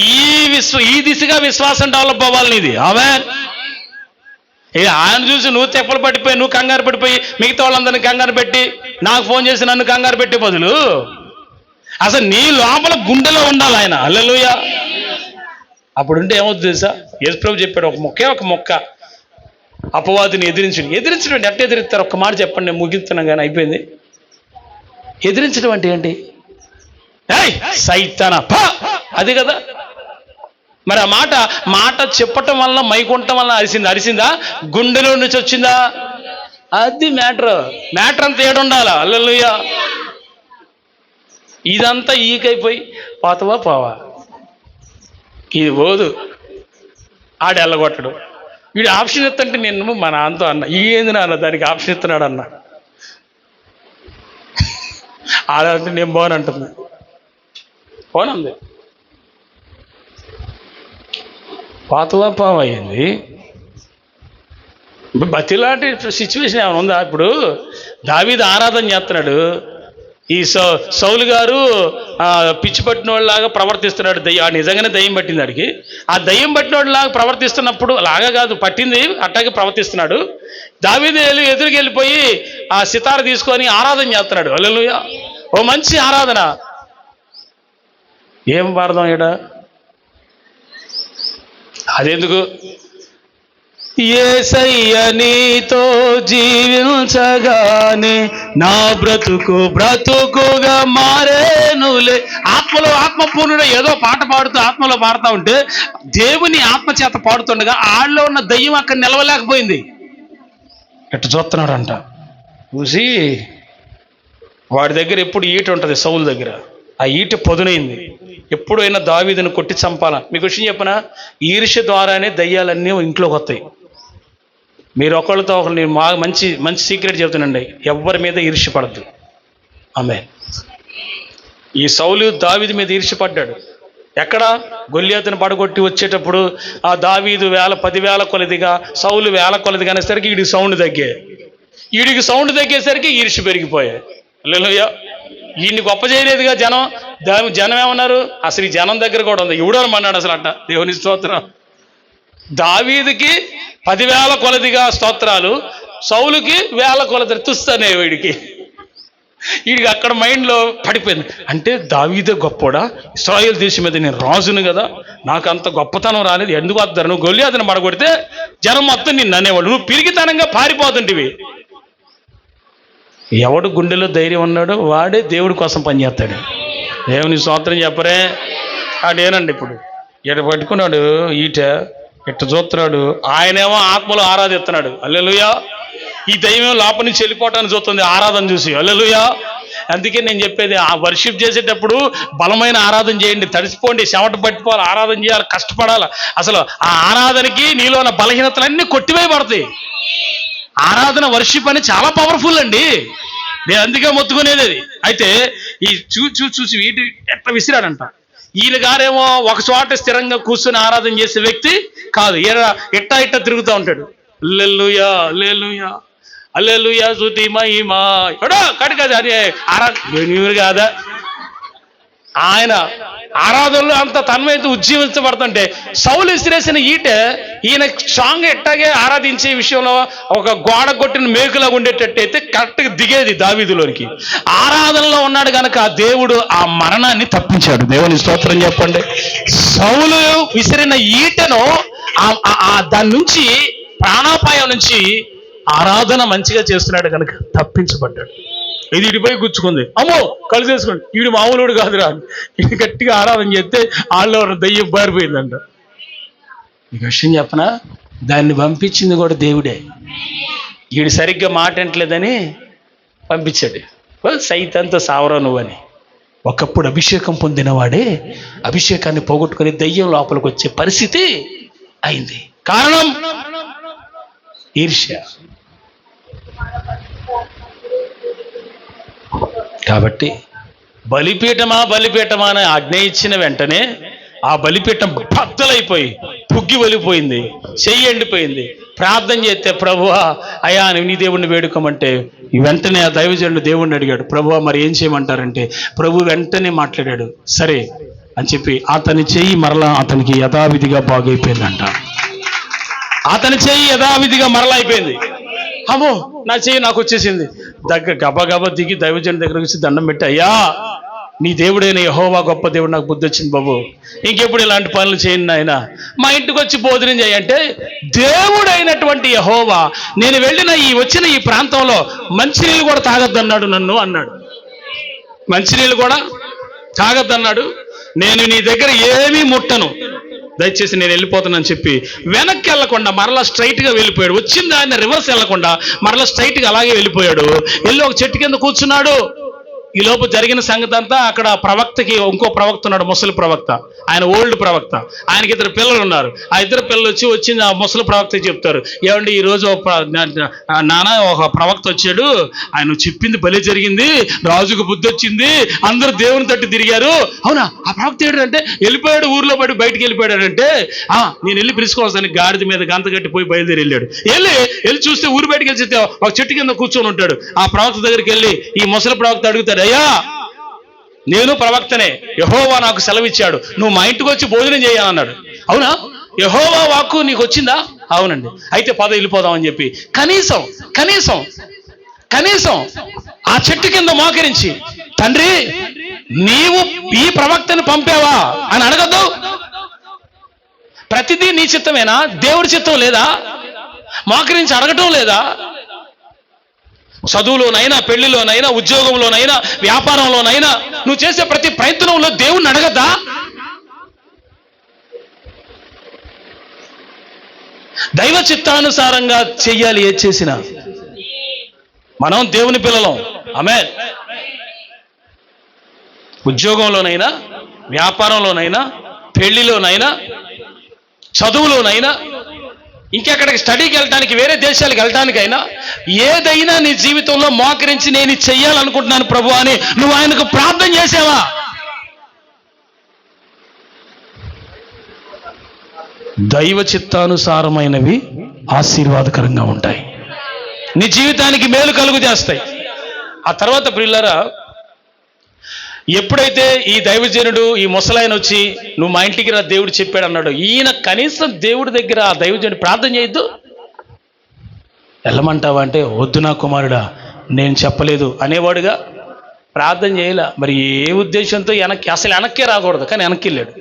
ఈ దిశగా విశ్వాసం డెవలప్ అవ్వాలి నీది. ఆమేన్. ఆయన చూసి నువ్వు తెప్పలు పడిపోయి, నువ్వు కంగారు పడిపోయి, మిగతా వాళ్ళందరినీ కంగారు పెట్టి, నాకు ఫోన్ చేసి నన్ను కంగారు పెట్టే బదులు అసలు నీ లోపల గుండెలో ఉండాలి ఆయన. హల్లెలూయా. అప్పుడుంటే ఏమవుతుంది తెలుసా? యేసుప్రభు చెప్పాడు, ఒక మొక్క అపవాదిని ఎదిరించడం. ఎట్ట ఎదిరిస్తారు? ఒక్క మాట చెప్పండి, నేను ముగిస్తున్నాను కానీ అయిపోయింది. ఎదిరించడం అంటే ఏంటి? సైతానా అది కదా. మరి ఆ మాట చెప్పటం వల్ల, మైకుంటం వల్ల అరిసిందా? గుండెలో నుంచి వచ్చిందా? అది మ్యాటర్ అంతా ఏడుండాలా? హల్లెలూయా. ఇదంతా ఈకైపోయి పోవా ఇది పోదు. ఆడు ఎల్లగొట్టడు. వీడు ఆప్షన్ ఇస్తుంటే నేను మా నాన్నతో అన్న, ఏంది నాన్న దానికి ఆప్షన్ ఇస్తున్నాడు అన్న. ఆడంటే నేను పోనంటుంది, పోనంది. పోవా అయ్యింది. బతిలాంటి సిచ్యువేషన్ ఏమైనా ఉందా? ఇప్పుడు దావీదు ఆరాధన చేస్తున్నాడు, ఈ సౌలు గారు పిచ్చి పట్టిన వాళ్ళలాగా ప్రవర్తిస్తున్నాడు. నిజంగానే దయ్యం పట్టింది వాడికి. ఆ దయ్యం పట్టిన వాళ్ళలాగా ప్రవర్తిస్తున్నప్పుడు, లాగా కాదు పట్టింది, అట్టాగే ప్రవర్తిస్తున్నాడు. దావీదు ఎదురుకి వెళ్ళిపోయి ఆ సితార తీసుకొని ఆరాధన చేస్తున్నాడు. హల్లెలూయా. ఓ మంచి ఆరాధన. ఏం పాడదాం ఈడ? అదెందుకు? యేసయ్య నీతో జీవించగానే నా బ్రతుకుగా మారేనులే. ఆత్మలో ఆత్మపూర్ణుడు ఏదో పాట పాడుతూ ఆత్మలో పాడుతూ ఉంటే దేవుని ఆత్మ చేత పాడుతుండగా ఆళ్ళలో ఉన్న దయ్యం అక్కడ నిలవలేకపోయింది. ఎట్ట చూస్తున్నాడంట. చూసి వాడి దగ్గర ఎప్పుడు ఈట ఉంటుంది, సౌలు దగ్గర. ఆ ఈట పొదునైంది. ఎప్పుడైనా దావీదుని కొట్టి చంపాల. మీకు విషయం చెప్పనా, ఈర్ష్య ద్వారానే దయ్యాలన్నీ ఇంట్లోకి వస్తాయి. మీరు ఒకళ్ళతో ఒకరు, నేను మంచి మంచి సీక్రెట్ చెప్తానండి, ఎవరి మీద ఈర్ష్య పడద్దు. ఆమేన్. ఈ సౌలు దావీదు మీద ఈర్ష్య పడ్డాడు. ఎక్కడ? గొల్లియాతుని పడగొట్టి వచ్చేటప్పుడు ఆ దావీదు 10,000 కొలదిగా, సౌలు 1000 కొలదిగా అనేసరికి వీడికి సౌండ్ తగ్గాయి. వీడికి సౌండ్ తగ్గేసరికి ఈర్ష్య పెరిగిపోయాయి. హల్లెలూయా. ఈయన్ని గొప్ప చేయలేదుగా జనం. జనం ఏమన్నారు? అసలు ఈ జనం దగ్గర కూడా ఉంది, ఎవడమన్నాడు అసలు అంట. దేవుని స్తోత్రం. దావీదుకి 10,000 కొలదిగా స్తోత్రాలు, సౌలుకి 1000 కొలది తుస్తానే. వీడికి అక్కడ మైండ్లో పడిపోయింది. అంటే దావీదే గొప్పోడా? ఇశ్రాయేలు దేశం మీద నేను రాజును కదా, నాకు అంత గొప్పతనం రాలేదు. ఎందుకు వద్దరు? నువ్వు గొల్లియాతుని పడగొడితే జనం మొత్తం నిన్ను అనేవాడు, నువ్వు పిరిగితనంగా పారిపోతుంటివి. ఎవడు గుండెలో ధైర్యం ఉన్నాడో వాడే దేవుడి కోసం పనిచేస్తాడు. దేవుని స్తోత్రం చెప్పరే. ఆడేనండి ఇప్పుడు ఇట పట్టుకున్నాడు ఈట, ఇట్ట చూస్తున్నాడు. ఆయనేమో ఆత్మలో ఆరాధిస్తున్నాడు. హల్లెలూయా. ఈ దైవం లోపల నుంచి వెళ్ళిపోవటాన్ని చూస్తుంది ఆరాధన చూసి. హల్లెలూయా. అందుకే నేను చెప్పేది, ఆ వర్షిప్ చేసేటప్పుడు బలమైన ఆరాధన చేయండి. తడిసిపోండి, చెమట పట్టిపోవాలి, ఆరాధన చేయాలి, కష్టపడాలి. అసలు ఆ ఆరాధనకి నీలో ఉన్న బలహీనతలన్నీ కొట్టివేయబడతాయి. ఆరాధన, వర్షిప్ అని చాలా పవర్ఫుల్ అండి. నేను అందుకే మొత్తుకునేది అది. అయితే ఈ చూసి వీటి ఎట్లా విసిరాడంట. ఈయన గారేమో ఒక చోట స్థిరంగా కూర్చొని ఆరాధన చేసే వ్యక్తి కాదు. ఇట్ట తిరుగుతూ ఉంటాడు. హల్లెలూయా, హల్లెలూయా, హల్లెలూయా, స్తుతి మహిమ. ఎడో కడిగది అది ఆరాధన కాదా? ఆయన ఆరాధనలో అంత తన్మయంతో ఉజ్జీవించబడుతుంటే సౌలు విసిరేసిన ఈయన సాంగ్ ఎట్టాగే ఆరాధించే విషయంలో ఒక గోడ కొట్టిన మేకులాగా ఉండేటట్టయితే కరెక్ట్గా దిగేది దావీదులోనికి. ఆరాధనలో ఉన్నాడు కనుక దేవుడు ఆ మరణాన్ని తప్పించాడు. దేవుని స్తోత్రం చెప్పండి. సౌలు విసిరిన ఈటను దాని నుంచి, ప్రాణాపాయం నుంచి ఆరాధన మంచిగా చేస్తున్నాడు కనుక తప్పించబడ్డాడు. ఇది ఇటుపై గుచ్చుకుంది. అమ్మో కళ్ళు చేసుకోండి, వీడు మామూలుడు కాదురా. ఇది గట్టిగా ఆరాధన చేస్తే వాళ్ళలో దయ్యం బారిపోయిందంట. ఈ విషయం చెప్పనా, దాన్ని పంపించింది కూడా దేవుడే. వీడు సరిగ్గా మాట అంటలేదని పంపించాడు. సైతంతో సావరా నువ్వని. ఒకప్పుడు అభిషేకం పొందినవాడే అభిషేకాన్ని పోగొట్టుకుని దయ్యం లోపలికి వచ్చే పరిస్థితి అయింది. కారణం ఈర్ష్య. కాబట్టి బలిపీఠమా అని ఆజ్ఞ ఇచ్చిన వెంటనే ఆ బలిపీఠం బద్దలైపోయి పుగ్గి వలిపోయింది, చెయ్యి ఎండిపోయింది. ప్రార్థన చేస్తే, ప్రభువా అయ్యా నీ దేవుణ్ణి వేడుకోమంటే వెంటనే ఆ దైవజనుడు దేవుణ్ణి అడిగాడు, ప్రభువా మరి ఏం చేయమంటారంటే ప్రభు వెంటనే మాట్లాడాడు. సరే అని చెప్పి అతని చెయ్యి మరలా అతనికి యథావిధిగా బాగైపోయిందంట. అతని చెయ్యి యథావిధిగా మరలా అయిపోయింది. అమ్మో నా చెయ్యి నాకు వచ్చేసింది. గబగబా దిగి దైవజన్ దగ్గరకు వచ్చి దండం పెట్టి, అయ్యా నీ దేవుడైన యెహోవా గొప్ప దేవుడు, నాకు బుద్ధి వచ్చింది బాబు, ఇంకెప్పుడు ఇలాంటి పనులు చేయండి నాయన, మా ఇంటికి వచ్చి భోజనం చేయంటే, దేవుడైనటువంటి యెహోవా నేను వచ్చిన ఈ ప్రాంతంలో మంచినీళ్ళు కూడా తాగొద్దన్నాడు నన్ను అన్నాడు. మంచినీళ్ళు కూడా తాగొద్దన్నాడు. నేను నీ దగ్గర ఏమీ ముట్టను, దయచేసి నేను వెళ్ళిపోతానని చెప్పి వెనక్కి వెళ్ళకుండా మరలా స్ట్రైట్గా వెళ్ళిపోయాడు. వచ్చింది ఆయన రివర్స్ వెళ్ళకుండా మరలా స్ట్రైట్గా అలాగే వెళ్ళిపోయాడు. వెళ్ళి ఒక చెట్టు కింద కూర్చున్నాడు. ఈ లోపు జరిగిన సంగతి అంతా అక్కడ ప్రవక్తకి, ఇంకో ప్రవక్త ఉన్నాడు, ముసలి ప్రవక్త. ఆయన ఓల్డ్ ప్రవక్త. ఆయనకి 2 పిల్లలు ఉన్నారు. ఆ 2 పిల్లలు వచ్చింది ఆ ముసలి ప్రవక్తకి చెప్తారు, ఏమండి ఈరోజు నాన్న ఒక ప్రవక్త వచ్చాడు, ఆయన చెప్పింది భలే జరిగింది, రాజుకు బుద్ధి వచ్చింది, అందరూ దేవుని తట్టు తిరిగారు. అవునా, ఆ ప్రవక్త ఏంటంటే వెళ్ళిపోయాడు, ఊర్లో పడి బయటికి వెళ్ళిపోయాడంటే, నేను వెళ్ళి పిలుచుకోవాల్సిన గాడిద మీద గంత కట్టి పోయి బయలుదేరి వెళ్ళాడు. వెళ్ళి చూస్తే ఊరు బయటికి వెళ్ళి ఒక చెట్టు కింద కూర్చొని ఉంటాడు. ఆ ప్రవక్త దగ్గరికి వెళ్ళి ఈ ముసలి ప్రవక్త అడుగుతాడు, అయ్యా నేను ప్రవక్తనే, యెహోవా నాకు సెలవిచ్చాడు, నువ్వు మా ఇంటికి వచ్చి భోజనం చేయాలన్నాడు. అవునా, యెహోవా వాక్కు నీకు వచ్చిందా? అవునండి. అయితే పద వెళ్ళిపోదామని చెప్పి కనీసం ఆ చెట్టు కింద మోకరించి, తండ్రి నీవు ఈ ప్రవక్తని పంపావా అని అడగద్దు. ప్రతిదీ నీ చిత్తమేనా? దేవుడి చిత్తం లేదా? మోకరించి అడగటం లేదా? చదువులోనైనా, పెళ్లిలోనైనా, ఉద్యోగంలోనైనా, వ్యాపారంలోనైనా నువ్వు చేసే ప్రతి ప్రయత్నంలో దేవుణ్ణి అడగద్దా? దైవ చిత్తానుసారంగా చెయ్యాలి ఏది చేసినా. మనం దేవుని పిల్లలం. ఆమేన్. ఉద్యోగంలోనైనా, వ్యాపారంలోనైనా, పెళ్లిలోనైనా, చదువులోనైనా, ఇంకెక్కడికి స్టడీకి వెళ్ళడానికి, వేరే దేశాలకు వెళ్ళడానికైనా, ఏదైనా నీ జీవితంలో మోకరించి నేను ఇది చెయ్యాలనుకుంటున్నాను ప్రభు అని నువ్వు ఆయనకు ప్రార్థన చేసావా? దైవ చిత్తానుసారమైనవి ఆశీర్వాదకరంగా ఉంటాయి, నీ జీవితానికి మేలు కలుగు చేస్తాయి. ఆ తర్వాత ప్రియులారా, ఎప్పుడైతే ఈ దైవజనుడు, ఈ ముసలాయన వచ్చి నువ్వు మా ఇంటికి రా దేవుడు చెప్పాడు అన్నాడు, ఈయన కనీసం దేవుడి దగ్గర ఆ దైవజనుడు ప్రార్థన చేయొద్దు. వెళ్ళమంటావా అంటే, వద్దు నా కుమారుడా, నేను చెప్పలేదు అనేవాడుగా. ప్రార్థన చేయలే. మరి ఏ ఉద్దేశంతో అసలు వెనక్కే రాకూడదు, కానీ వెనక్కి వెళ్ళాడు.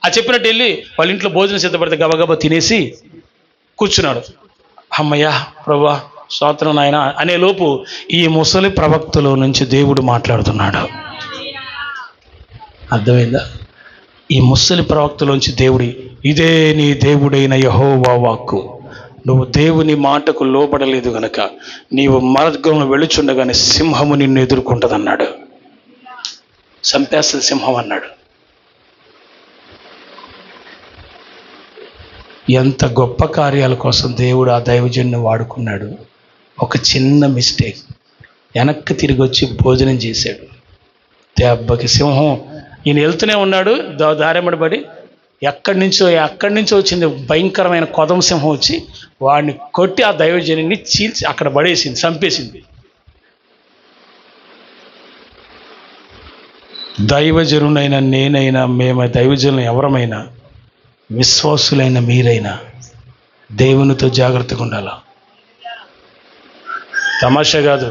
ఆ చెప్పినట్టు వెళ్ళి వాళ్ళ ఇంట్లో భోజనం సిద్ధపడితే గబగబా తినేసి కూర్చున్నాడు. అమ్మయ్యా ప్రభువా స్తోత్రం నాయన అనే లోపు ఈ ముసలి ప్రవక్తలో నుంచి దేవుడు మాట్లాడుతున్నాడు. అర్థమైందా? ఈ ముసలి ప్రవక్తలోంచి దేవుడి, ఇదే నీ దేవుడైన యెహోవా వాక్కు, నువ్వు దేవుని మాటకు లోబడలేదు గనక నీవు మార్గంలో వెళుచుండగానే సింహము నిన్ను ఎదుర్కొంటదన్నాడు. చంపేస్తుంది సింహం అన్నాడు. ఎంత గొప్ప కార్యాల కోసం దేవుడు ఆ దైవజనుని వాడుకున్నాడు. ఒక చిన్న మిస్టేక్, వెనక్కి తిరిగి వచ్చి భోజనం చేశాడు. దెబ్బకి సింహం, ఈయన వెళ్తూనే ఉన్నాడు, దారెమ్మడి పడి ఎక్కడి నుంచో వచ్చింది భయంకరమైన కొదమ సింహం వచ్చి వాడిని కొట్టి ఆ దైవజనుని చీల్చి అక్కడ పడేసింది, చంపేసింది. దైవజనుడైన నేనైనా, మేము దైవజనులు ఎవరమైనా, విశ్వాసులైన మీరైనా దేవునితో జాగ్రత్తగా ఉండాలా. తమాషా కాదు.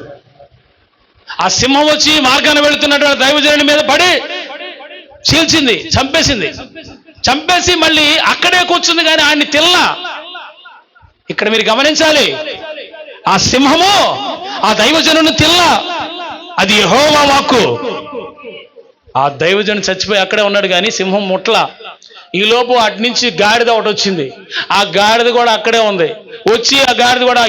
ఆ సింహం వచ్చి మార్గాన్ని వెళుతున్నట్టు దైవజనుడి మీద పడి చీల్చింది, చంపేసి మళ్ళీ అక్కడే కూర్చుంది, కానీ ఆయన్ని తిల్లా. ఇక్కడ మీరు గమనించాలి, ఆ సింహము ఆ దైవజనుని తిల్లా. అది యెహోవా వాక్కు. ఆ దైవజనుడు చచ్చిపోయి అక్కడే ఉన్నాడు, కానీ సింహం ముట్ల. ఈలోపు అటు నుంచి గాడిద ఒకటి వచ్చింది. ఆ గాడిద కూడా అక్కడే ఉంది. వచ్చి ఆ గాడిద కూడా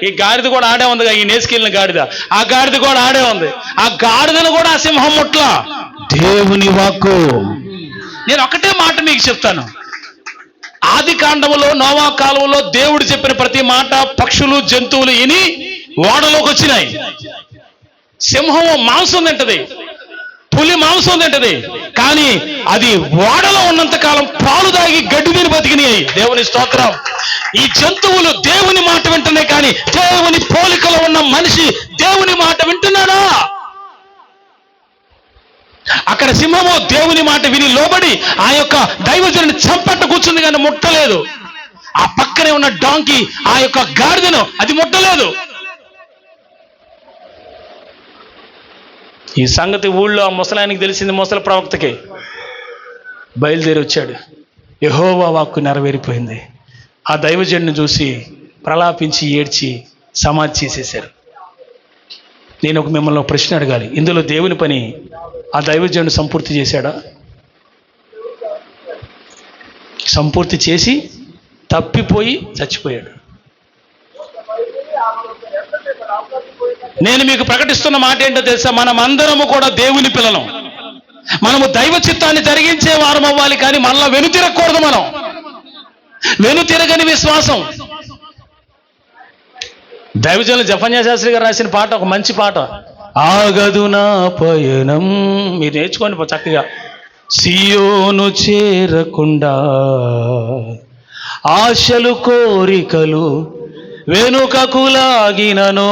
ఈ గాడిద కూడా ఆడే ఉంది, ఈ నేసుకెళ్ళిన గాడిద, ఆ గాడిద కూడా ఆడే ఉంది. ఆ గాడిదను కూడా ఆ సింహం ముట్ల. దేవుని వాక్కు. నేను ఒకటే మాట మీకు చెప్తాను, ఆది కాండములో నోవా కాలంలో దేవుడు చెప్పిన ప్రతి మాట పక్షులు జంతువులు విని ఓడలోకి వచ్చినాయి. సింహం మాంసం తింటది, పులి మాంసం తింటది, కానీ అది ఓడలో ఉన్నంత కాలం పాలు దాగి గడ్డి తిని బతికినాయి. దేవుని స్తోత్రం. ఈ జంతువులు దేవుని మాట వింటున్నాయి, కానీ దేవుని పోలికలో ఉన్న మనిషి దేవుని మాట వింటున్నాడా? అక్కడ సింహము దేవుని మాట విని లోబడి ఆ యొక్క దైవజనుని చంపట్ట కూర్చుంది, కానీ ముట్టలేదు. ఆ పక్కనే ఉన్న డాంకీ ఆ యొక్క గాడిదను అది ముట్టలేదు. ఈ సంగతి ఊళ్ళో ఆ ముసలాయనకి తెలిసింది. ముసలి ప్రవక్తకి బయలుదేరి వచ్చాడు. యెహోవా వాక్కు నెరవేరిపోయింది. ఆ దైవజనుని చూసి ప్రలాపించి ఏడ్చి సమాధి చేసేశారు. నేను మిమ్మల్ని ఒక ప్రశ్న అడగాలి, ఇందులో దేవుని పని ఆ దైవజనుడు సంపూర్తి చేశాడా? సంపూర్తి చేసి తప్పిపోయి చచ్చిపోయాడు. నేను మీకు ప్రకటిస్తున్న మాట ఏంటో తెలుసా? మనం అందరము కూడా దేవుని పిల్లలం. మనము దైవ చిత్తాన్ని జరిగించే వారం అవ్వాలి, కానీ మనలో వెనుతిరగకూడదు. మనం వెనుతిరగని విశ్వాసం. దైవజనులు జఫన్యా శాస్త్రి గారు రాసిన పాట, ఒక మంచి పాట, ఆగదు నా పయనం. మీరు నేర్చుకోండి చక్కగా. సియోను చేరకుండా ఆశలు కోరికలు వెనుకకు లాగినను,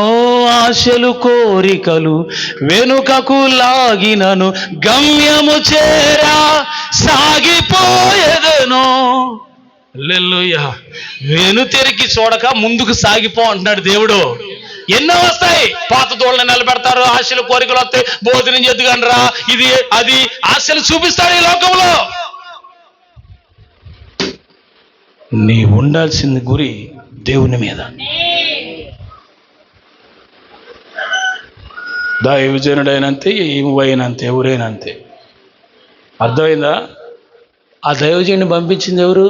ఆశలు కోరికలు వెనుకకు లాగినను, గమ్యము చేరా సాగిపోయేదను. హల్లెలూయా. వెనుతిరిగి చూడక ముందుకు సాగిపో అంటున్నాడు దేవుడు. ఎన్నో వస్తాయి. పాత దూడలను నిలబెడతారు, ఆశలు కోరికలు వస్తాయి, భోజనం చేద్దుగనరా, ఇది అది ఆశలు చూపిస్తాడు ఈ లోకంలో. నీ ఉండాల్సిన గురి దేవుని మీద. దైవజనుడైనంతే, ఏమైనంతే, ఎవరైనంతే. అర్థమైందా? ఆ దైవజనుడిని పంపించింది ఎవరు?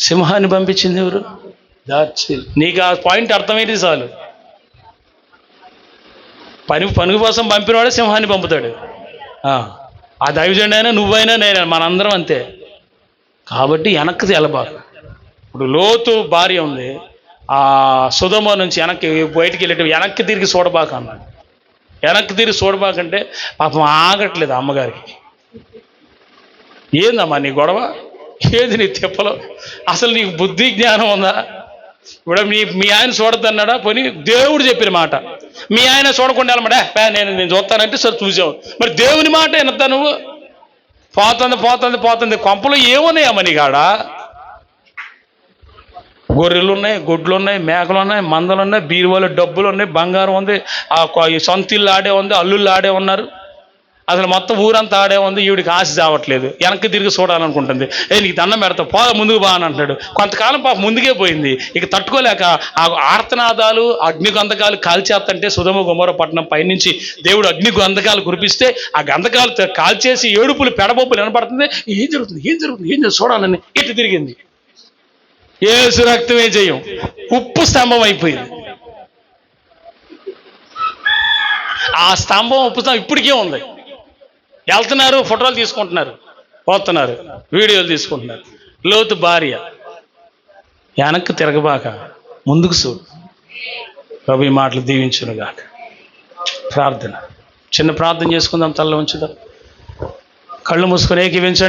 సింహాన్ని పంపించింది ఎవరు? నీకు ఆ పాయింట్ అర్థమైంది చాలు. పని కోసం పంపినవాడే సింహాన్ని పంపుతాడు. ఆ దైవజనుడు అయినా నువ్వైనా నేనైనా మనందరం అంతే. కాబట్టి వెనక్కి తెలబాకు. ఇప్పుడు లోతు భార్య ఉంది, ఆ సొదొమ నుంచి బయటికి వెళ్ళేటప్పుడు వెనక్కి తిరిగి చూడబాక అన్నాడు. వెనక్కి తిరిగి చూడబాకంటే పాపం ఆగట్లేదు అమ్మగారికి. ఏందమ్మా నీ గొడవ? ఏది నీ తిప్పలో? అసలు నీకు బుద్ధి జ్ఞానం ఉందా? ఇప్పుడు మీ ఆయన చూడద్దన్నాడా? పోనీ దేవుడు చెప్పిన మాట మీ ఆయన చూడకుండా వెళ్ళమాడా? నేను చూస్తానంటే సరే చూసావు, మరి దేవుని మాట వినద్దా నువ్వు? పోతుంది కొంపలో ఏమున్నాయమ్మా నీకాడ? గొర్రెలు ఉన్నాయి, గొడ్లు ఉన్నాయి, మేకలు ఉన్నాయి, మందలు ఉన్నాయి, బీరువాళ్ళు డబ్బులు ఉన్నాయి, బంగారం ఉంది, సొంత ఇల్లు ఆడే ఉంది, అల్లుళ్ళు ఆడే ఉన్నారు, అసలు మొత్తం ఊరంతా ఆడే ఉంది. ఈవిడికి ఆశ చావట్లేదు, వెనక్కి తిరిగి చూడాలనుకుంటుంది. నీకు దండం పెడతా, ముందుకు బా అని అంటాడు. కొంతకాలం పాప ముందుకే పోయింది. ఇక తట్టుకోలేక ఆ ఆర్తనాదాలు, అగ్నిగంధకాలు కాల్చేస్తంటే సొదొమ గొమొర్రా పట్టణం పైనుంచి దేవుడు అగ్నిగంధకాలు కురిపిస్తే ఆ గంధకాలు కాల్చేసి ఏడుపులు పెడబొప్పులు వినపడుతుంది. ఏం జరుగుతుంది చూడాలని ఇటు తిరిగింది. యేసు రక్తమే జయం. ఉప్పు స్తంభం అయిపోయింది. ఆ స్తంభం ఉప్పు స్తంభం ఇప్పటికే ఉంది. వెళ్తున్నారు, ఫోటోలు తీసుకుంటున్నారు, పోతున్నారు, వీడియోలు తీసుకుంటున్నారు. లోతు భార్య వెనక్కి తిరగబాక, ముందుకు చూడు. ప్రభు ఈ మాటలు దీవించునుగాక. ప్రార్థన, చిన్న ప్రార్థన చేసుకుందాం. తల్ల ఉంచుదాం, కళ్ళు మూసుకొని ఏకీవించండి.